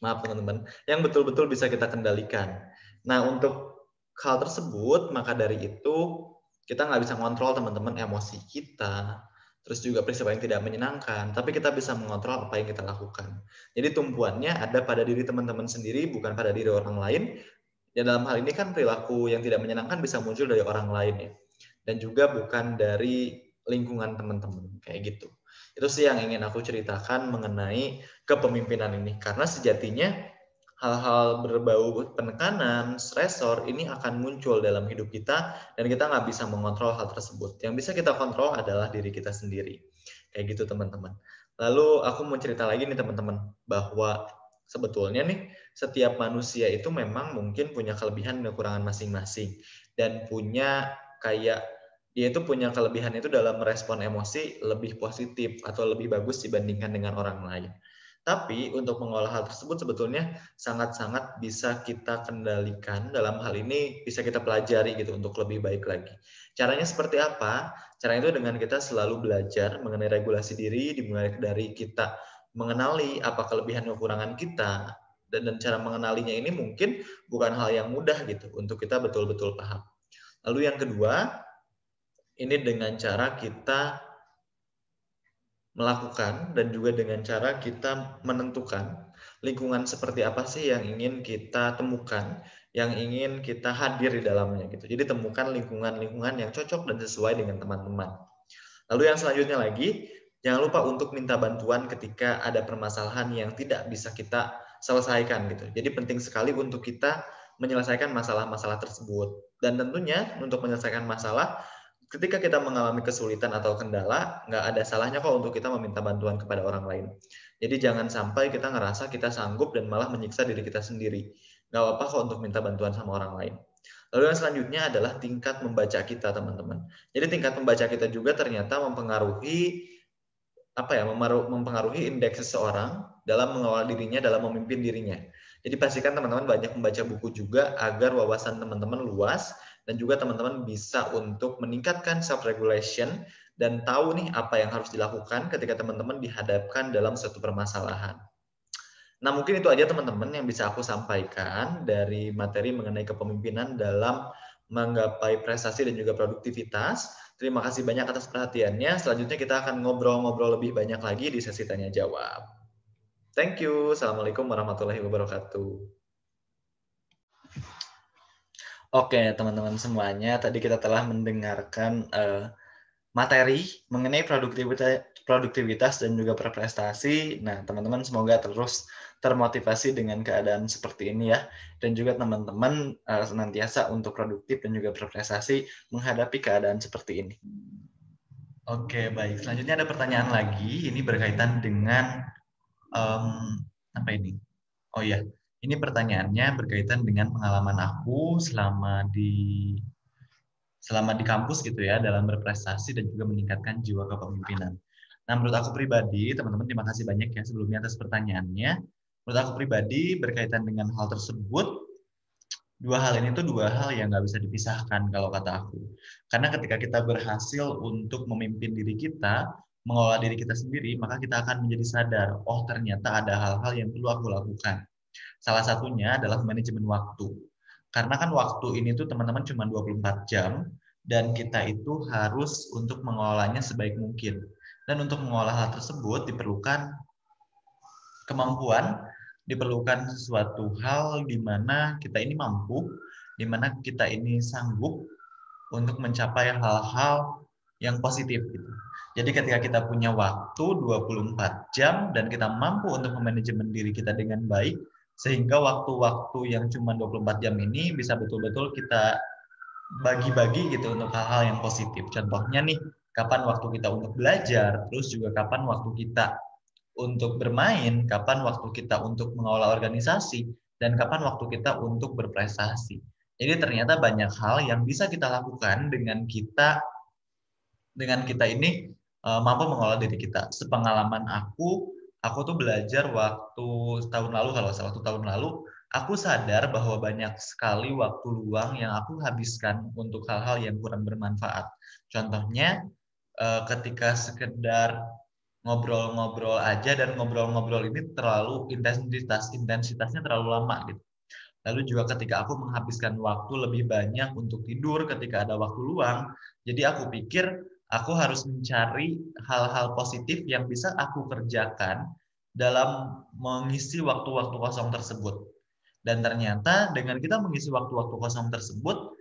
maaf teman-teman, yang betul-betul bisa kita kendalikan. Nah, untuk hal tersebut, maka dari itu kita nggak bisa mengontrol teman-teman emosi kita, terus juga peristiwa yang tidak menyenangkan, tapi kita bisa mengontrol apa yang kita lakukan. Jadi tumpuannya ada pada diri teman-teman sendiri, bukan pada diri orang lain. Ya dalam hal ini kan perilaku yang tidak menyenangkan bisa muncul dari orang lain ya, dan juga bukan dari lingkungan teman-teman kayak gitu. Itu sih yang ingin aku ceritakan mengenai kepemimpinan ini, karena sejatinya hal-hal berbau penekanan, stresor ini akan muncul dalam hidup kita dan kita nggak bisa mengontrol hal tersebut. Yang bisa kita kontrol adalah diri kita sendiri. Kayak gitu teman-teman. Lalu aku mau cerita lagi nih teman-teman, bahwa sebetulnya nih setiap manusia itu memang mungkin punya kelebihan dan kekurangan masing-masing. Dan punya kayak dia itu punya kelebihan itu dalam merespon emosi lebih positif atau lebih bagus dibandingkan dengan orang lain. Tapi untuk mengolah hal tersebut sebetulnya sangat-sangat bisa kita kendalikan. Dalam hal ini bisa kita pelajari gitu untuk lebih baik lagi. Caranya seperti apa? Caranya itu dengan kita selalu belajar mengenai regulasi diri, dimulai dari kita mengenali apa kelebihan dan kekurangan kita, dan cara mengenalinya ini mungkin bukan hal yang mudah gitu untuk kita betul-betul paham. Lalu yang kedua, ini dengan cara kita melakukan dan juga dengan cara kita menentukan lingkungan seperti apa sih yang ingin kita temukan, yang ingin kita hadir di dalamnya gitu. Jadi temukan lingkungan-lingkungan yang cocok dan sesuai dengan teman-teman. Lalu yang selanjutnya lagi, jangan lupa untuk minta bantuan ketika ada permasalahan yang tidak bisa kita selesaikan gitu. Jadi penting sekali untuk kita menyelesaikan masalah-masalah tersebut. Dan tentunya untuk menyelesaikan masalah, ketika kita mengalami kesulitan atau kendala, nggak ada salahnya kok untuk kita meminta bantuan kepada orang lain. Jadi jangan sampai kita ngerasa kita sanggup dan malah menyiksa diri kita sendiri. Nggak apa-apa kok untuk minta bantuan sama orang lain. Lalu yang selanjutnya adalah tingkat membaca kita, teman-teman. Jadi tingkat membaca kita juga ternyata mempengaruhi mempengaruhi indeks seseorang dalam mengelola dirinya, dalam memimpin dirinya. Jadi pastikan teman-teman banyak membaca buku juga agar wawasan teman-teman luas dan juga teman-teman bisa untuk meningkatkan self regulation dan tahu nih apa yang harus dilakukan ketika teman-teman dihadapkan dalam suatu permasalahan. Nah, mungkin itu aja teman-teman yang bisa aku sampaikan dari materi mengenai kepemimpinan dalam menggapai prestasi dan juga produktivitas. Terima kasih banyak atas perhatiannya. Selanjutnya kita akan ngobrol-ngobrol lebih banyak lagi di sesi tanya jawab. Thank you. Assalamualaikum warahmatullahi wabarakatuh. Oke, teman-teman semuanya, tadi kita telah mendengarkan materi mengenai produktivitas dan juga berprestasi. Nah, teman-teman semoga terus termotivasi dengan keadaan seperti ini ya. Dan juga teman-teman senantiasa untuk produktif dan juga berprestasi menghadapi keadaan seperti ini. Oke, baik. Selanjutnya ada pertanyaan lagi. Ini berkaitan dengan apa ini? Oh ya, ini pertanyaannya berkaitan dengan pengalaman aku selama di kampus gitu ya, dalam berprestasi dan juga meningkatkan jiwa kepemimpinan. Nah, menurut aku pribadi, teman-teman terima kasih banyak ya sebelumnya atas pertanyaannya. Menurut aku pribadi berkaitan dengan hal tersebut, dua hal ini tuh dua hal yang nggak bisa dipisahkan kalau kata aku. Karena ketika kita berhasil untuk memimpin diri kita, mengelola diri kita sendiri, maka kita akan menjadi sadar, oh ternyata ada hal-hal yang perlu aku lakukan. Salah satunya adalah manajemen waktu. Karena kan waktu ini tuh teman-teman cuma 24 jam, dan kita itu harus untuk mengelolanya sebaik mungkin. Dan untuk mengolah hal tersebut diperlukan kemampuan, diperlukan sesuatu hal di mana kita ini mampu, di mana kita ini sanggup untuk mencapai hal-hal yang positif gitu. Jadi ketika kita punya waktu 24 jam dan kita mampu untuk memanajemen diri kita dengan baik, sehingga waktu-waktu yang cuma 24 jam ini bisa betul-betul kita bagi-bagi gitu untuk hal-hal yang positif. Contohnya nih, kapan waktu kita untuk belajar, terus juga kapan waktu kita untuk bermain, kapan waktu kita untuk mengelola organisasi, dan kapan waktu kita untuk berprestasi. Jadi ternyata banyak hal yang bisa kita lakukan dengan kita dengan kita ini mampu mengolah diri kita. Sepengalaman aku tuh belajar waktu tahun lalu, kalau salah satu tahun lalu, aku sadar bahwa banyak sekali waktu luang yang aku habiskan untuk hal-hal yang kurang bermanfaat. Contohnya, ketika sekedar ngobrol-ngobrol aja, dan ngobrol-ngobrol ini terlalu intensitasnya terlalu lama gitu. Lalu juga ketika aku menghabiskan waktu lebih banyak untuk tidur ketika ada waktu luang, jadi aku pikir aku harus mencari hal-hal positif yang bisa aku kerjakan dalam mengisi waktu-waktu kosong tersebut. Dan ternyata dengan kita mengisi waktu-waktu kosong tersebut,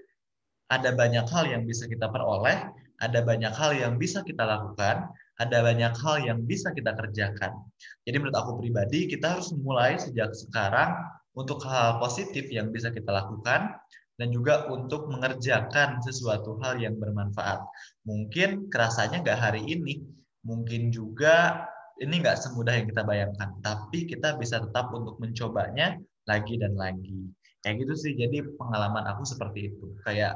ada banyak hal yang bisa kita peroleh, ada banyak hal yang bisa kita lakukan, ada banyak hal yang bisa kita kerjakan. Jadi menurut aku pribadi, kita harus mulai sejak sekarang untuk hal positif yang bisa kita lakukan, dan juga untuk mengerjakan sesuatu hal yang bermanfaat. Mungkin kerasanya nggak hari ini, mungkin juga ini nggak semudah yang kita bayangkan, tapi kita bisa tetap untuk mencobanya lagi dan lagi. Kayak gitu sih, jadi pengalaman aku seperti itu. Kayak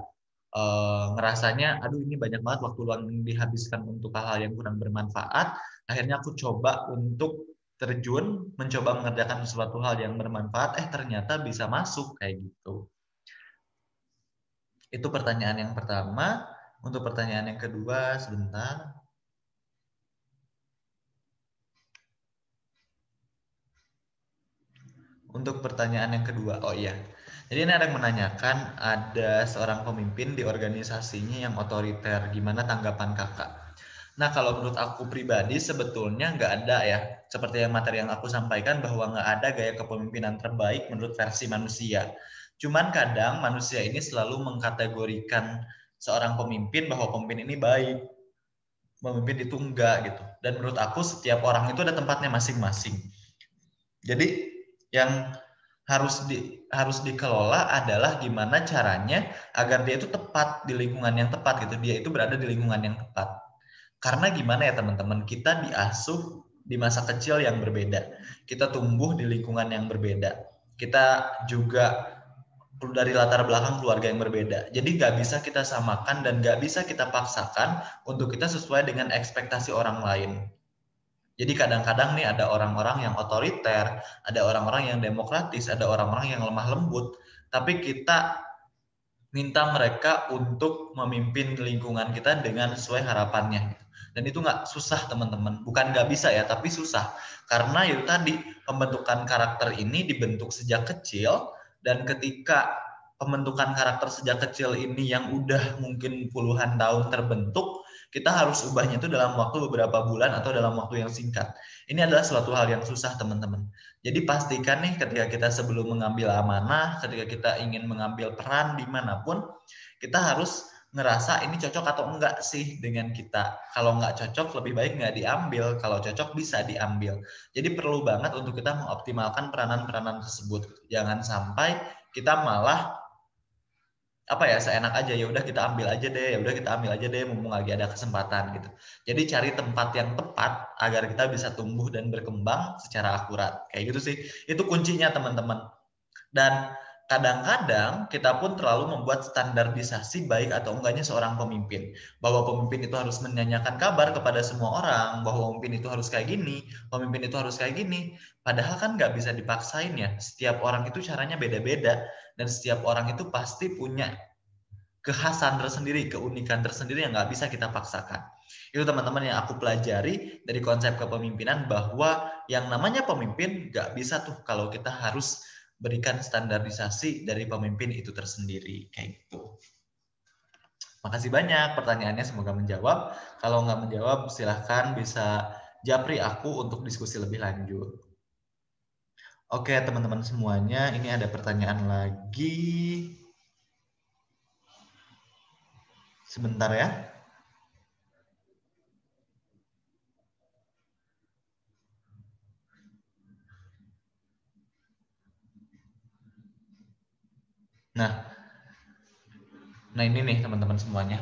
ngerasanya aduh ini banyak banget waktu luang yang dihabiskan untuk hal-hal yang kurang bermanfaat, akhirnya aku coba untuk terjun mencoba mengerjakan sesuatu hal yang bermanfaat, ternyata bisa masuk kayak gitu. Itu pertanyaan yang pertama. Untuk pertanyaan yang kedua, sebentar. Untuk pertanyaan yang kedua, oh iya. Jadi ini ada yang menanyakan, ada seorang pemimpin di organisasinya yang otoriter, gimana tanggapan kakak? Nah, kalau menurut aku pribadi sebetulnya nggak ada ya. Seperti yang materi yang aku sampaikan, bahwa nggak ada gaya kepemimpinan terbaik menurut versi manusia. Cuman kadang manusia ini selalu mengkategorikan seorang pemimpin bahwa pemimpin ini baik, pemimpin itu enggak gitu. Dan menurut aku setiap orang itu ada tempatnya masing-masing. Jadi yang harus dikelola adalah gimana caranya agar dia itu tepat di lingkungan yang tepat gitu. Dia itu berada di lingkungan yang tepat. Karena gimana ya teman-teman, kita diasuh di masa kecil yang berbeda. Kita tumbuh di lingkungan yang berbeda. Kita juga dari latar belakang keluarga yang berbeda. Jadi nggak bisa kita samakan dan nggak bisa kita paksakan untuk kita sesuai dengan ekspektasi orang lain. Jadi kadang-kadang nih ada orang-orang yang otoriter, ada orang-orang yang demokratis, ada orang-orang yang lemah lembut, tapi kita minta mereka untuk memimpin lingkungan kita dengan sesuai harapannya. Dan itu nggak susah teman-teman, bukan nggak bisa ya, tapi susah. Karena itu tadi, pembentukan karakter ini dibentuk sejak kecil, dan ketika pembentukan karakter sejak kecil ini yang udah mungkin puluhan tahun terbentuk, kita harus ubahnya itu dalam waktu beberapa bulan atau dalam waktu yang singkat. Ini adalah suatu hal yang susah teman-teman. Jadi pastikan nih ketika kita sebelum mengambil amanah, ketika kita ingin mengambil peran dimanapun, kita harus ngerasa ini cocok atau enggak sih dengan kita. Kalau enggak cocok, lebih baik enggak diambil. Kalau cocok, bisa diambil. Jadi perlu banget untuk kita mengoptimalkan peranan-peranan tersebut. Jangan sampai kita malah seenak aja, ya udah kita ambil aja deh mumpung lagi ada kesempatan gitu. Jadi cari tempat yang tepat agar kita bisa tumbuh dan berkembang secara akurat. Kayak gitu sih. Itu kuncinya teman-teman. Dan kadang-kadang kita pun terlalu membuat standarisasi baik atau enggaknya seorang pemimpin. Bahwa pemimpin itu harus menanyakan kabar kepada semua orang, bahwa pemimpin itu harus kayak gini, pemimpin itu harus kayak gini. Padahal kan nggak bisa dipaksain ya. Setiap orang itu caranya beda-beda. Dan setiap orang itu pasti punya kekhasan tersendiri, keunikan tersendiri yang nggak bisa kita paksakan. Itu teman-teman yang aku pelajari dari konsep kepemimpinan, bahwa yang namanya pemimpin nggak bisa tuh kalau kita harus berikan standarisasi dari pemimpin itu tersendiri. Kayak gitu. Makasih banyak pertanyaannya, semoga menjawab. Kalau nggak menjawab, silahkan bisa japri aku untuk diskusi lebih lanjut. Oke teman-teman semuanya, ini ada pertanyaan lagi. Sebentar ya. Nah ini nih teman-teman semuanya.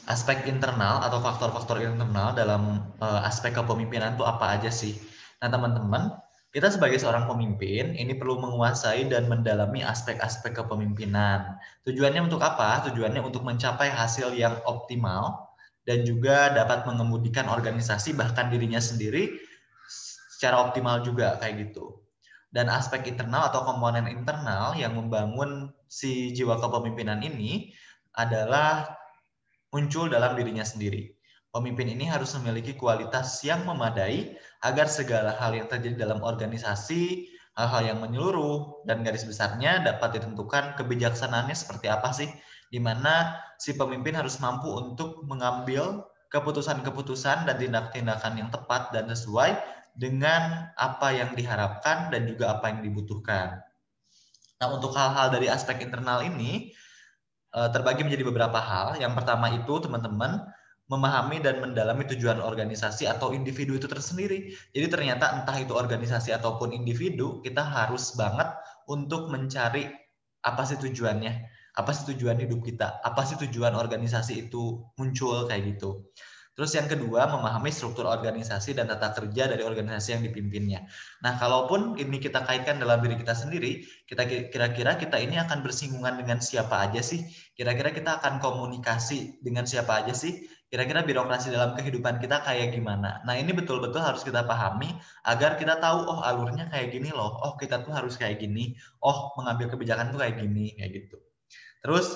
Aspek internal atau faktor-faktor internal dalam aspek kepemimpinan itu apa aja sih? Nah teman-teman, kita sebagai seorang pemimpin ini perlu menguasai dan mendalami aspek-aspek kepemimpinan. Tujuannya untuk apa? Tujuannya untuk mencapai hasil yang optimal dan juga dapat mengemudikan organisasi bahkan dirinya sendiri secara optimal juga kayak gitu. Dan aspek internal atau komponen internal yang membangun si jiwa kepemimpinan ini adalah muncul dalam dirinya sendiri. Pemimpin ini harus memiliki kualitas yang memadai agar segala hal yang terjadi dalam organisasi, hal-hal yang menyeluruh, dan garis besarnya dapat ditentukan kebijaksanaannya seperti apa sih, di mana si pemimpin harus mampu untuk mengambil keputusan-keputusan dan tindak-tindakan yang tepat dan sesuai dengan apa yang diharapkan dan juga apa yang dibutuhkan. Nah, untuk hal-hal dari aspek internal ini, terbagi menjadi beberapa hal. Yang pertama itu teman-teman memahami dan mendalami tujuan organisasi atau individu itu tersendiri. Jadi ternyata entah itu organisasi ataupun individu, kita harus banget untuk mencari apa sih tujuannya, apa sih tujuan hidup kita, apa sih tujuan organisasi itu muncul kayak gitu. Terus yang kedua, memahami struktur organisasi dan tata kerja dari organisasi yang dipimpinnya. Nah, kalaupun ini kita kaitkan dalam diri kita sendiri, kira-kira kita ini akan bersinggungan dengan siapa aja sih? Kira-kira kita akan komunikasi dengan siapa aja sih? Kira-kira birokrasi dalam kehidupan kita kayak gimana? Nah, ini betul-betul harus kita pahami agar kita tahu, oh alurnya kayak gini loh, oh kita tuh harus kayak gini, oh mengambil kebijakan tuh kayak gini, kayak gitu. Terus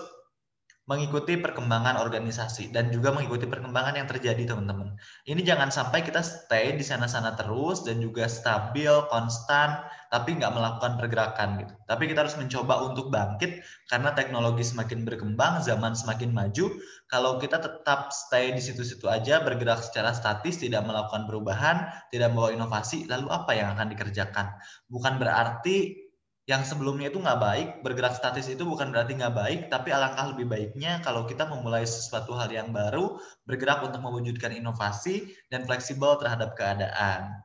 mengikuti perkembangan organisasi dan juga mengikuti perkembangan yang terjadi teman-teman. Ini jangan sampai kita stay di sana-sana terus dan juga stabil, konstan, tapi nggak melakukan pergerakan gitu. Tapi kita harus mencoba untuk bangkit karena teknologi semakin berkembang, zaman semakin maju. Kalau kita tetap stay di situ-situ aja, bergerak secara statis, tidak melakukan perubahan, tidak membawa inovasi, lalu apa yang akan dikerjakan? Bukan berarti yang sebelumnya itu nggak baik, bergerak statis itu bukan berarti nggak baik, tapi alangkah lebih baiknya kalau kita memulai sesuatu hal yang baru, bergerak untuk mewujudkan inovasi, dan fleksibel terhadap keadaan.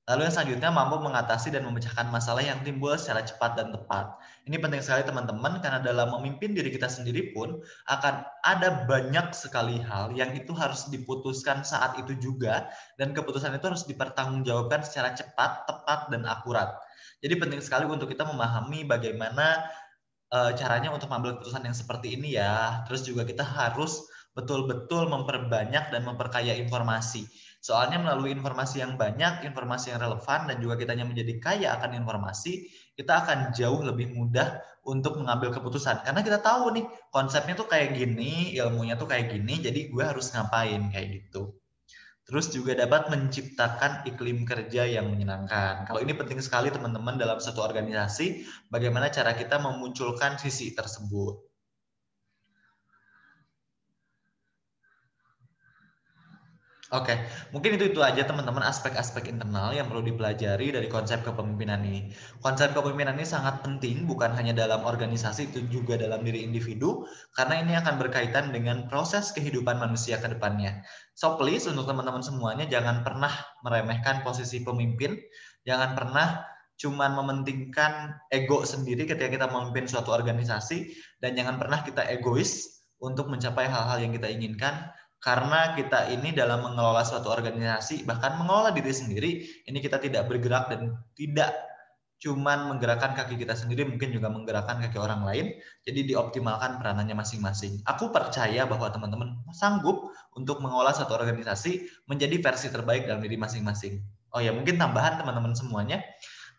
Lalu yang selanjutnya, mampu mengatasi dan memecahkan masalah yang timbul secara cepat dan tepat. Ini penting sekali teman-teman, karena dalam memimpin diri kita sendiri pun akan ada banyak sekali hal yang itu harus diputuskan saat itu juga, dan keputusan itu harus dipertanggungjawabkan secara cepat, tepat, dan akurat. Jadi penting sekali untuk kita memahami bagaimana caranya untuk mengambil keputusan yang seperti ini ya. Terus juga kita harus betul-betul memperbanyak dan memperkaya informasi. Soalnya melalui informasi yang banyak, informasi yang relevan, dan juga kitanya menjadi kaya akan informasi, kita akan jauh lebih mudah untuk mengambil keputusan. Karena kita tahu nih, konsepnya tuh kayak gini, ilmunya tuh kayak gini, jadi gue harus ngapain, kayak gitu. Terus juga dapat menciptakan iklim kerja yang menyenangkan. Kalau ini penting sekali teman-teman dalam satu organisasi, bagaimana cara kita memunculkan sisi tersebut. Oke, mungkin itu aja teman-teman aspek-aspek internal yang perlu dipelajari dari konsep kepemimpinan ini. Konsep kepemimpinan ini sangat penting bukan hanya dalam organisasi, itu juga dalam diri individu, karena ini akan berkaitan dengan proses kehidupan manusia ke depannya. So please untuk teman-teman semuanya jangan pernah meremehkan posisi pemimpin, jangan pernah cuman mementingkan ego sendiri ketika kita memimpin suatu organisasi, dan jangan pernah kita egois untuk mencapai hal-hal yang kita inginkan. Karena kita ini dalam mengelola suatu organisasi, bahkan mengelola diri sendiri, ini kita tidak bergerak dan tidak cuman menggerakkan kaki kita sendiri, mungkin juga menggerakkan kaki orang lain, jadi dioptimalkan peranannya masing-masing. Aku percaya bahwa teman-teman sanggup untuk mengelola suatu organisasi menjadi versi terbaik dalam diri masing-masing. Oh ya, mungkin tambahan teman-teman semuanya,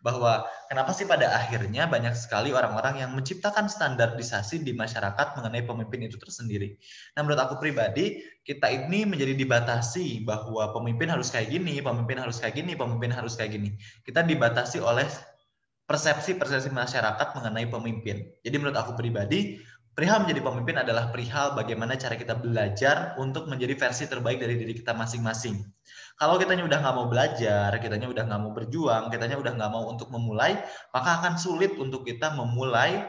bahwa kenapa sih pada akhirnya banyak sekali orang-orang yang menciptakan standarisasi di masyarakat mengenai pemimpin itu tersendiri. Nah, menurut aku pribadi, kita ini menjadi dibatasi bahwa pemimpin harus kayak gini, pemimpin harus kayak gini, pemimpin harus kayak gini. Kita dibatasi oleh persepsi-persepsi masyarakat mengenai pemimpin. Jadi menurut aku pribadi, perihal menjadi pemimpin adalah perihal bagaimana cara kita belajar untuk menjadi versi terbaik dari diri kita masing-masing. Kalau kitanya udah nggak mau belajar, kitanya udah nggak mau berjuang, kitanya udah nggak mau untuk memulai, maka akan sulit untuk kita memulai,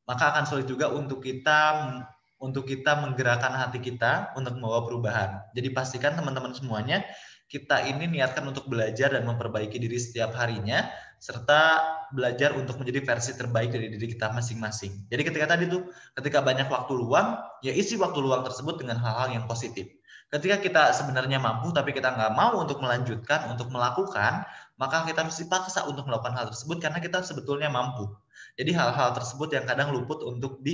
maka akan sulit juga untuk kita menggerakkan hati kita untuk membawa perubahan. Jadi pastikan teman-teman semuanya, kita ini niatkan untuk belajar dan memperbaiki diri setiap harinya, serta belajar untuk menjadi versi terbaik dari diri kita masing-masing. Jadi ketika banyak waktu luang, ya isi waktu luang tersebut dengan hal-hal yang positif. Ketika kita sebenarnya mampu, tapi kita nggak mau untuk melanjutkan, untuk melakukan, maka kita harus dipaksa untuk melakukan hal tersebut karena kita sebetulnya mampu. Jadi hal-hal tersebut yang kadang luput untuk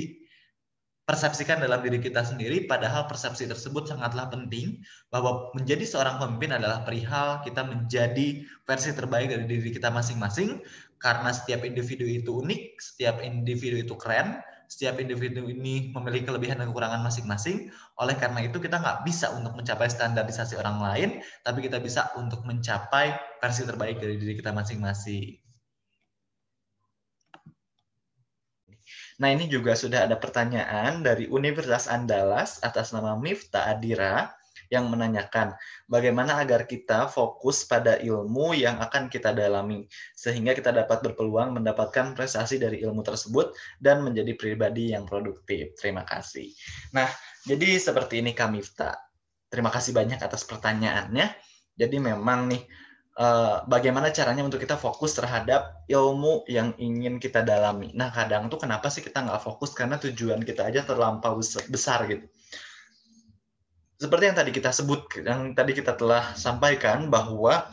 persepsikan dalam diri kita sendiri, padahal persepsi tersebut sangatlah penting, bahwa menjadi seorang pemimpin adalah perihal kita menjadi versi terbaik dari diri kita masing-masing, karena setiap individu itu unik, setiap individu itu keren, setiap individu ini memiliki kelebihan dan kekurangan masing-masing. Oleh karena itu kita nggak bisa untuk mencapai standarisasi orang lain, tapi kita bisa untuk mencapai versi terbaik dari diri kita masing-masing. Nah, ini juga sudah ada pertanyaan dari Universitas Andalas atas nama Mifta Adira yang menanyakan bagaimana agar kita fokus pada ilmu yang akan kita dalami sehingga kita dapat berpeluang mendapatkan prestasi dari ilmu tersebut dan menjadi pribadi yang produktif. Terima kasih. Nah, jadi seperti ini Kak Mifta. Terima kasih banyak atas pertanyaannya. Jadi memang nih bagaimana caranya untuk kita fokus terhadap ilmu yang ingin kita dalami. Nah, kadang tuh kenapa sih kita nggak fokus? Karena tujuan kita aja terlampau besar gitu. Seperti yang tadi kita sebut, yang tadi kita telah sampaikan bahwa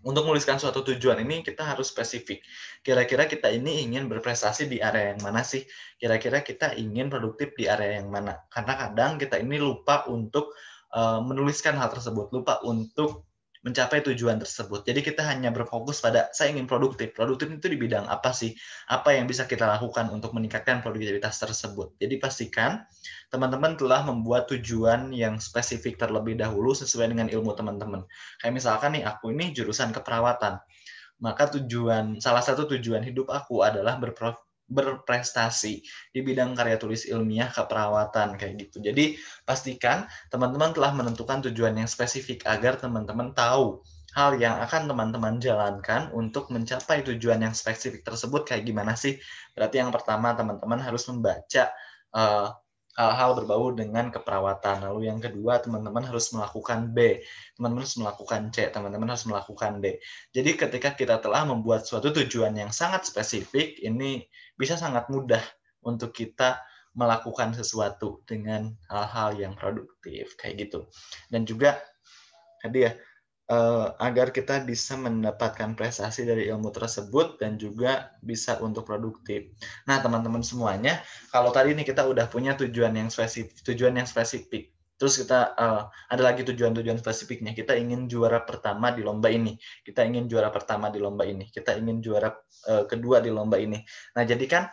untuk menuliskan suatu tujuan ini kita harus spesifik. Kira-kira kita ini ingin berprestasi di area yang mana sih? Kira-kira kita ingin produktif di area yang mana? Karena kadang kita ini lupa untuk menuliskan hal tersebut, lupa untuk mencapai tujuan tersebut. Jadi kita hanya berfokus pada saya ingin produktif. Produktif itu di bidang apa sih? Apa yang bisa kita lakukan untuk meningkatkan produktivitas tersebut? Jadi pastikan teman-teman telah membuat tujuan yang spesifik terlebih dahulu sesuai dengan ilmu teman-teman. Kayak misalkan nih, aku ini jurusan keperawatan. Maka salah satu tujuan hidup aku adalah berprestasi di bidang karya tulis ilmiah keperawatan kayak gitu. Jadi pastikan teman-teman telah menentukan tujuan yang spesifik agar teman-teman tahu hal yang akan teman-teman jalankan untuk mencapai tujuan yang spesifik tersebut kayak gimana sih. Berarti yang pertama teman-teman harus membaca hal-hal berbau dengan keperawatan. Lalu yang kedua teman-teman harus melakukan B, teman-teman harus melakukan C, teman-teman harus melakukan D. Jadi ketika kita telah membuat suatu tujuan yang sangat spesifik, ini bisa sangat mudah untuk kita melakukan sesuatu dengan hal-hal yang produktif kayak gitu. Dan juga tadi ya, agar kita bisa mendapatkan prestasi dari ilmu tersebut dan juga bisa untuk produktif. Nah, teman-teman semuanya, kalau tadi nih kita udah punya tujuan yang spesifik, terus kita ada lagi tujuan-tujuan spesifiknya. Kita ingin juara pertama di lomba ini, kita ingin juara pertama di lomba ini, kita ingin juara kedua di lomba ini. Nah, jadi kan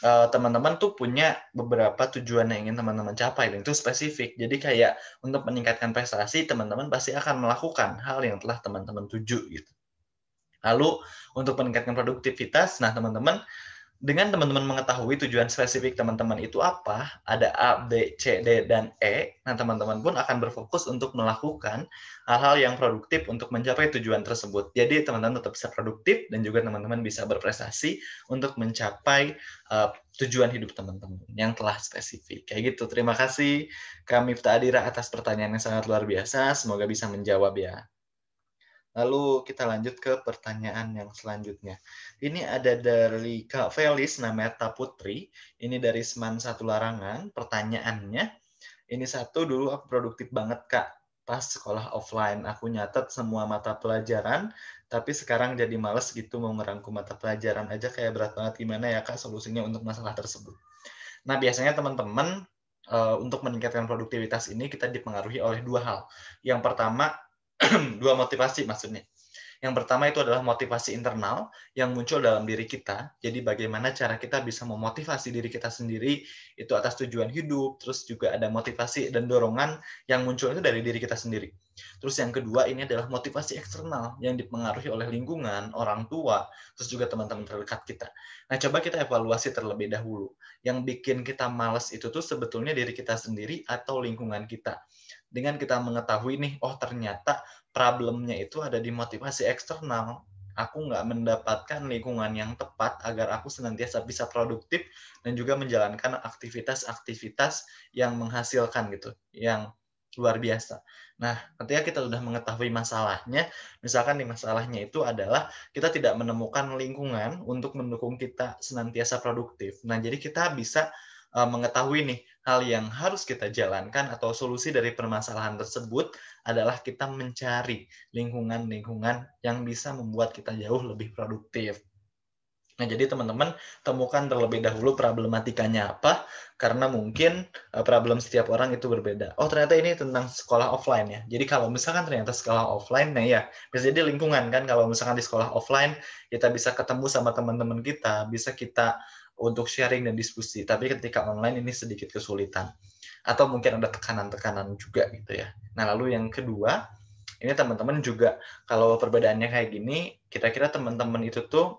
teman-teman tuh punya beberapa tujuan yang ingin teman-teman capai dan itu spesifik. Jadi kayak untuk meningkatkan prestasi, teman-teman pasti akan melakukan hal yang telah teman-teman tuju gitu. Lalu untuk meningkatkan produktivitas, nah teman-teman dengan teman-teman mengetahui tujuan spesifik teman-teman itu apa, ada A, B, C, D, dan E, nah teman-teman pun akan berfokus untuk melakukan hal-hal yang produktif untuk mencapai tujuan tersebut. Jadi teman-teman tetap bisa produktif dan juga teman-teman bisa berprestasi untuk mencapai tujuan hidup teman-teman yang telah spesifik. Kayak gitu. Terima kasih Kak Mifta Adira atas pertanyaan yang sangat luar biasa. Semoga bisa menjawab ya. Lalu kita lanjut ke pertanyaan yang selanjutnya. Ini ada dari Kak Felis Nameta Putri. Ini dari Seman Satu Larangan. Pertanyaannya, ini satu dulu aku produktif banget Kak. Pas sekolah offline aku nyatet semua mata pelajaran, tapi sekarang jadi males gitu mau ngerangkum mata pelajaran aja kayak berat banget. Gimana ya Kak solusinya untuk masalah tersebut? Nah biasanya teman-teman untuk meningkatkan produktivitas ini kita dipengaruhi oleh dua hal. Yang pertama dua motivasi maksudnya. Yang pertama itu adalah motivasi internal yang muncul dalam diri kita. Jadi bagaimana cara kita bisa memotivasi diri kita sendiri itu atas tujuan hidup, terus juga ada motivasi dan dorongan yang muncul itu dari diri kita sendiri. Terus yang kedua ini adalah motivasi eksternal yang dipengaruhi oleh lingkungan, orang tua, terus juga teman-teman terdekat kita. Nah, coba kita evaluasi terlebih dahulu. Yang bikin kita malas itu tuh sebetulnya diri kita sendiri atau lingkungan kita. Dengan kita mengetahui nih, oh ternyata problemnya itu ada di motivasi eksternal. Aku nggak mendapatkan lingkungan yang tepat agar aku senantiasa bisa produktif dan juga menjalankan aktivitas-aktivitas yang menghasilkan gitu, yang luar biasa. Nah, ketika kita sudah mengetahui masalahnya, misalkan nih masalahnya itu adalah kita tidak menemukan lingkungan untuk mendukung kita senantiasa produktif. Nah, jadi kita bisa mengetahui nih hal yang harus kita jalankan atau solusi dari permasalahan tersebut adalah kita mencari lingkungan-lingkungan yang bisa membuat kita jauh lebih produktif. Nah, jadi teman-teman temukan terlebih dahulu problematikanya apa, karena mungkin problem setiap orang itu berbeda. Oh, ternyata ini tentang sekolah offline ya. Jadi kalau misalkan ternyata sekolah offline, nah ya, bisa jadi lingkungan kan. Kalau misalkan di sekolah offline, kita bisa ketemu sama teman-teman kita, bisa kita untuk sharing dan diskusi. Tapi ketika online ini sedikit kesulitan. Atau mungkin ada tekanan-tekanan juga gitu ya. Nah, lalu yang kedua, ini teman-teman juga kalau perbedaannya kayak gini, kira-kira teman-teman itu tuh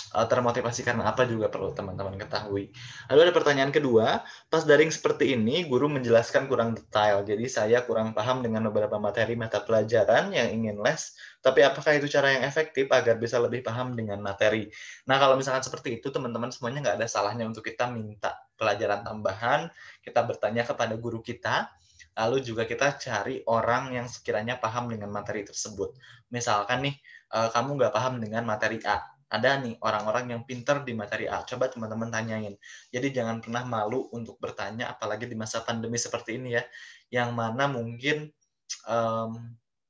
termotivasi karena apa juga perlu teman-teman ketahui. Lalu ada pertanyaan kedua, pas daring seperti ini, guru menjelaskan kurang detail, jadi saya kurang paham dengan beberapa materi mata pelajaran yang ingin les, tapi apakah itu cara yang efektif agar bisa lebih paham dengan materi? Nah, kalau misalkan seperti itu, teman-teman semuanya nggak ada salahnya untuk kita minta pelajaran tambahan, kita bertanya kepada guru kita, lalu juga kita cari orang yang sekiranya paham dengan materi tersebut. Misalkan nih, kamu nggak paham dengan materi A, ada nih orang-orang yang pinter di materi A, coba teman-teman tanyain. Jadi jangan pernah malu untuk bertanya, apalagi di masa pandemi seperti ini ya, yang mana mungkin um,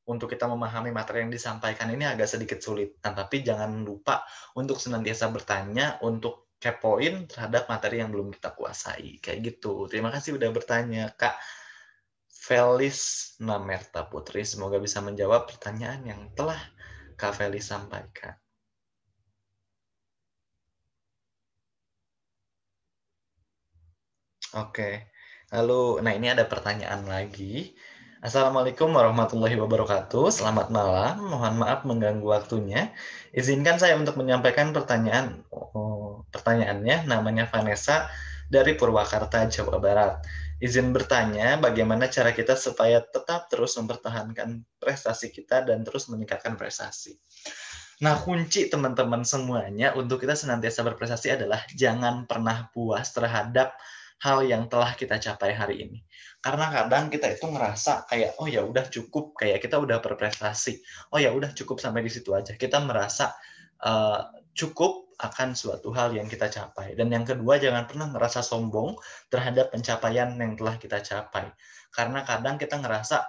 untuk kita memahami materi yang disampaikan ini agak sedikit sulit. Nah, tapi jangan lupa untuk senantiasa bertanya, untuk kepoin terhadap materi yang belum kita kuasai. Kayak gitu. Terima kasih udah bertanya, Kak Felis Namerta Putri. Semoga bisa menjawab pertanyaan yang telah Kak Felis sampaikan. Oke, lalu, nah ini ada pertanyaan lagi. Assalamualaikum warahmatullahi wabarakatuh. Selamat malam. Mohon maaf mengganggu waktunya. Izinkan saya untuk menyampaikan pertanyaan. Pertanyaannya namanya Vanessa dari Purwakarta, Jawa Barat. Izin bertanya, bagaimana cara kita supaya tetap terus mempertahankan prestasi kita dan terus meningkatkan prestasi. Nah, kunci teman-teman semuanya untuk kita senantiasa berprestasi adalah jangan pernah puas terhadap hal yang telah kita capai hari ini. Karena kadang kita itu ngerasa kayak, oh ya udah cukup, kayak kita udah berprestasi. Oh ya udah cukup sampai di situ aja. Kita merasa cukup akan suatu hal yang kita capai. Dan yang kedua, jangan pernah ngerasa sombong terhadap pencapaian yang telah kita capai. Karena kadang kita ngerasa,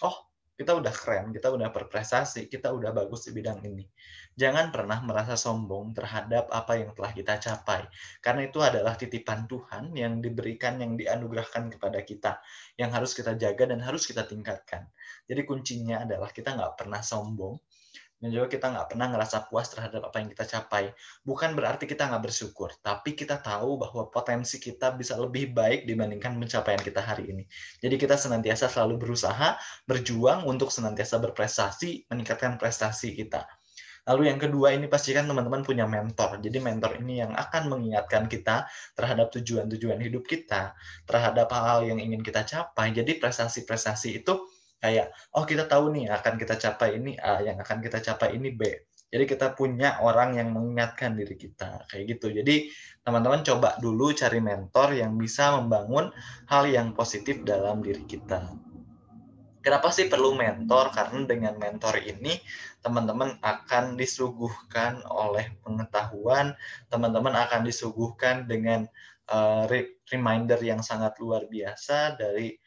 oh kita udah keren, kita udah berprestasi, kita udah bagus di bidang ini. Jangan pernah merasa sombong terhadap apa yang telah kita capai. Karena itu adalah titipan Tuhan yang diberikan, yang dianugerahkan kepada kita. Yang harus kita jaga dan harus kita tingkatkan. Jadi kuncinya adalah kita nggak pernah sombong. Dan juga kita nggak pernah ngerasa puas terhadap apa yang kita capai. Bukan berarti kita nggak bersyukur, tapi kita tahu bahwa potensi kita bisa lebih baik dibandingkan pencapaian kita hari ini. Jadi kita senantiasa selalu berusaha, berjuang untuk senantiasa berprestasi, meningkatkan prestasi kita. Lalu yang kedua, ini pastikan teman-teman punya mentor. Jadi mentor ini yang akan mengingatkan kita terhadap tujuan-tujuan hidup kita, terhadap hal-hal yang ingin kita capai. Jadi prestasi-prestasi itu kayak, oh kita tahu nih akan kita capai ini A, yang akan kita capai ini B. Jadi kita punya orang yang mengingatkan diri kita, kayak gitu. Jadi teman-teman coba dulu cari mentor yang bisa membangun hal yang positif dalam diri kita. Kenapa sih perlu mentor? Karena dengan mentor ini teman-teman akan disuguhkan oleh pengetahuan, teman-teman akan disuguhkan dengan reminder yang sangat luar biasa dari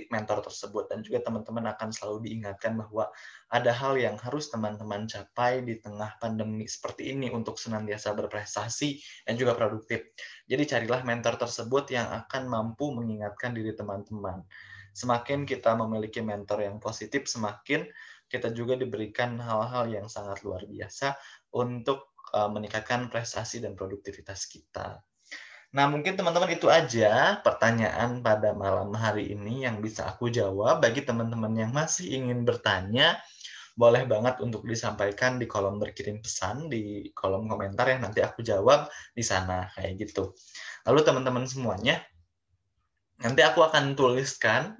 mentor tersebut, dan juga teman-teman akan selalu diingatkan bahwa ada hal yang harus teman-teman capai di tengah pandemi seperti ini untuk senantiasa berprestasi dan juga produktif. Jadi carilah mentor tersebut yang akan mampu mengingatkan diri teman-teman. Semakin kita memiliki mentor yang positif, semakin kita juga diberikan hal-hal yang sangat luar biasa untuk meningkatkan prestasi dan produktivitas kita. Nah, mungkin teman-teman itu aja pertanyaan pada malam hari ini yang bisa aku jawab. Bagi teman-teman yang masih ingin bertanya, boleh banget untuk disampaikan di kolom berkirim pesan, di kolom komentar ya, nanti aku jawab di sana, kayak gitu. Lalu teman-teman semuanya, nanti aku akan tuliskan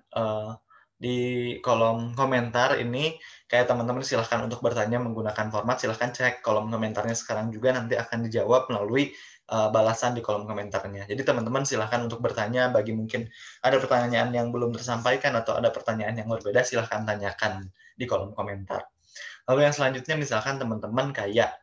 di kolom komentar ini, kayak teman-teman silahkan untuk bertanya menggunakan format, silahkan cek kolom komentarnya sekarang juga, nanti akan dijawab melalui balasan di kolom komentarnya. Jadi teman-teman silahkan untuk bertanya, bagi mungkin ada pertanyaan yang belum tersampaikan atau ada pertanyaan yang berbeda, silahkan tanyakan di kolom komentar. Lalu yang selanjutnya misalkan teman-teman kayak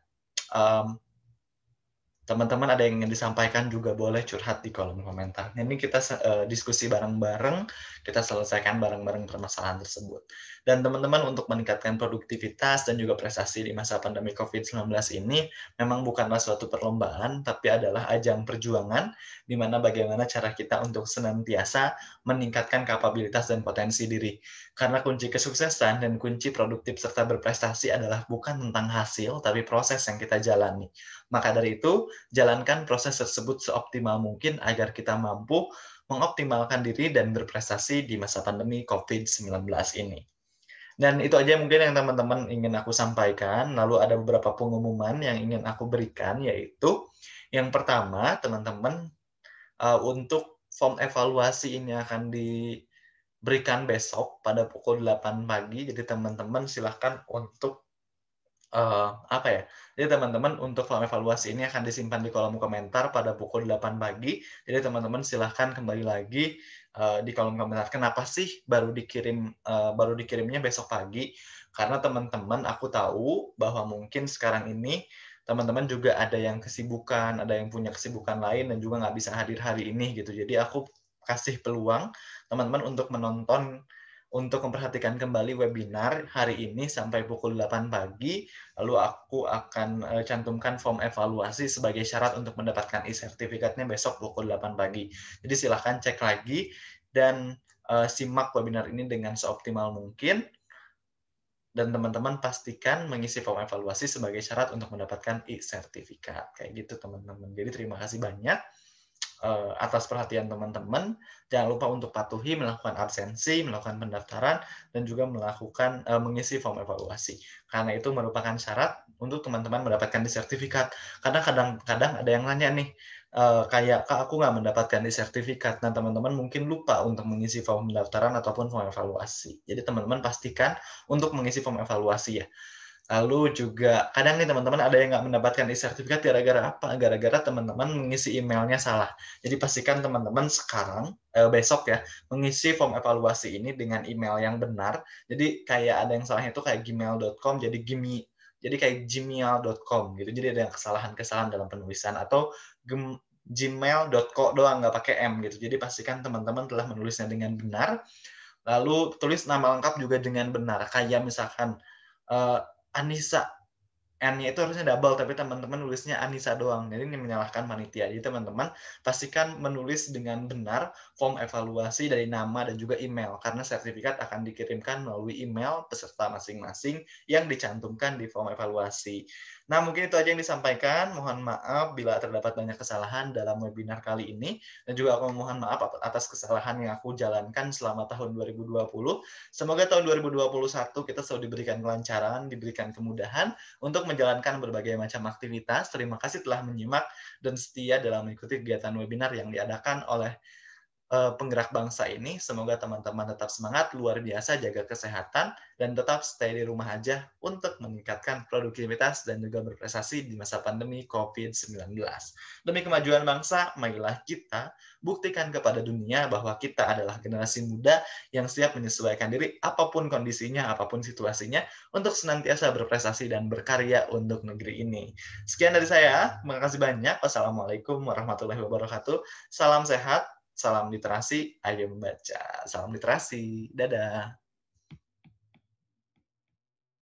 Teman-teman ada yang ingin disampaikan juga boleh curhat di kolom komentar. Ini kita diskusi bareng-bareng, kita selesaikan bareng-bareng permasalahan tersebut. Dan teman-teman untuk meningkatkan produktivitas dan juga prestasi di masa pandemi COVID-19 ini memang bukanlah suatu perlombaan, tapi adalah ajang perjuangan di mana bagaimana cara kita untuk senantiasa meningkatkan kapabilitas dan potensi diri. Karena kunci kesuksesan dan kunci produktif serta berprestasi adalah bukan tentang hasil, tapi proses yang kita jalani. Maka dari itu, jalankan proses tersebut seoptimal mungkin agar kita mampu mengoptimalkan diri dan berprestasi di masa pandemi COVID-19 ini. Dan itu aja mungkin yang teman-teman ingin aku sampaikan. Lalu ada beberapa pengumuman yang ingin aku berikan, yaitu yang pertama, teman-teman, untuk form evaluasi ini akan diberikan besok pada pukul 8 pagi. Jadi teman-teman silahkan untuk apa ya, jadi teman-teman untuk form evaluasi ini akan disimpan di kolom komentar pada pukul 8 pagi. Jadi teman-teman silahkan kembali lagi di kolom komentar. Kenapa sih baru dikirimnya besok pagi? Karena teman-teman aku tahu bahwa mungkin sekarang ini teman-teman juga ada yang kesibukan, ada yang punya kesibukan lain dan juga nggak bisa hadir hari ini gitu. Jadi aku kasih peluang teman-teman untuk menonton untuk memperhatikan kembali webinar hari ini sampai pukul 8 pagi. Lalu aku akan cantumkan form evaluasi sebagai syarat untuk mendapatkan e-sertifikatnya besok pukul 8 pagi. Jadi silahkan cek lagi dan simak webinar ini dengan seoptimal mungkin. Dan teman-teman pastikan mengisi form evaluasi sebagai syarat untuk mendapatkan e-sertifikat. Kayak gitu teman-teman. Jadi terima kasih banyak atas perhatian teman-teman. Jangan lupa untuk patuhi melakukan absensi, melakukan pendaftaran, dan juga melakukan mengisi form evaluasi. Karena itu merupakan syarat untuk teman-teman mendapatkan sertifikat. Karena kadang-kadang ada yang nanya nih, kayak, Kak, aku nggak mendapatkan sertifikat. Nah, teman-teman mungkin lupa untuk mengisi form pendaftaran ataupun form evaluasi. Jadi teman-teman pastikan untuk mengisi form evaluasi ya. Lalu juga kadang nih teman-teman ada yang nggak mendapatkan e-sertifikat gara-gara apa? Gara-gara teman-teman mengisi emailnya salah. Jadi pastikan teman-teman sekarang, besok ya, mengisi form evaluasi ini dengan email yang benar. Jadi kayak ada yang salahnya itu kayak gmail.com jadi kayak gmail.com gitu. Jadi ada yang kesalahan-kesalahan dalam penulisan atau gmail.co doang nggak pakai M gitu. Jadi pastikan teman-teman telah menulisnya dengan benar. Lalu tulis nama lengkap juga dengan benar. Kayak misalkan Anissa, N-nya itu harusnya double, tapi teman-teman nulisnya Anissa doang. Jadi ini menyalahkan panitia. Jadi teman-teman pastikan menulis dengan benar form evaluasi dari nama dan juga email, karena sertifikat akan dikirimkan melalui email peserta masing-masing yang dicantumkan di form evaluasi. Nah, mungkin itu aja yang disampaikan. Mohon maaf bila terdapat banyak kesalahan dalam webinar kali ini. Dan juga aku mohon maaf atas kesalahan yang aku jalankan selama tahun 2020. Semoga tahun 2021 kita selalu diberikan kelancaran, diberikan kemudahan untuk menjalankan berbagai macam aktivitas. Terima kasih telah menyimak dan setia dalam mengikuti kegiatan webinar yang diadakan oleh penggerak bangsa ini. Semoga teman-teman tetap semangat, luar biasa, jaga kesehatan, dan tetap stay di rumah aja untuk meningkatkan produktivitas dan juga berprestasi di masa pandemi COVID-19. Demi kemajuan bangsa, marilah kita buktikan kepada dunia bahwa kita adalah generasi muda yang siap menyesuaikan diri apapun kondisinya, apapun situasinya, untuk senantiasa berprestasi dan berkarya untuk negeri ini. Sekian dari saya, terima kasih banyak. Wassalamualaikum warahmatullahi wabarakatuh. Salam sehat, salam literasi, ayo membaca. Salam literasi. Dadah.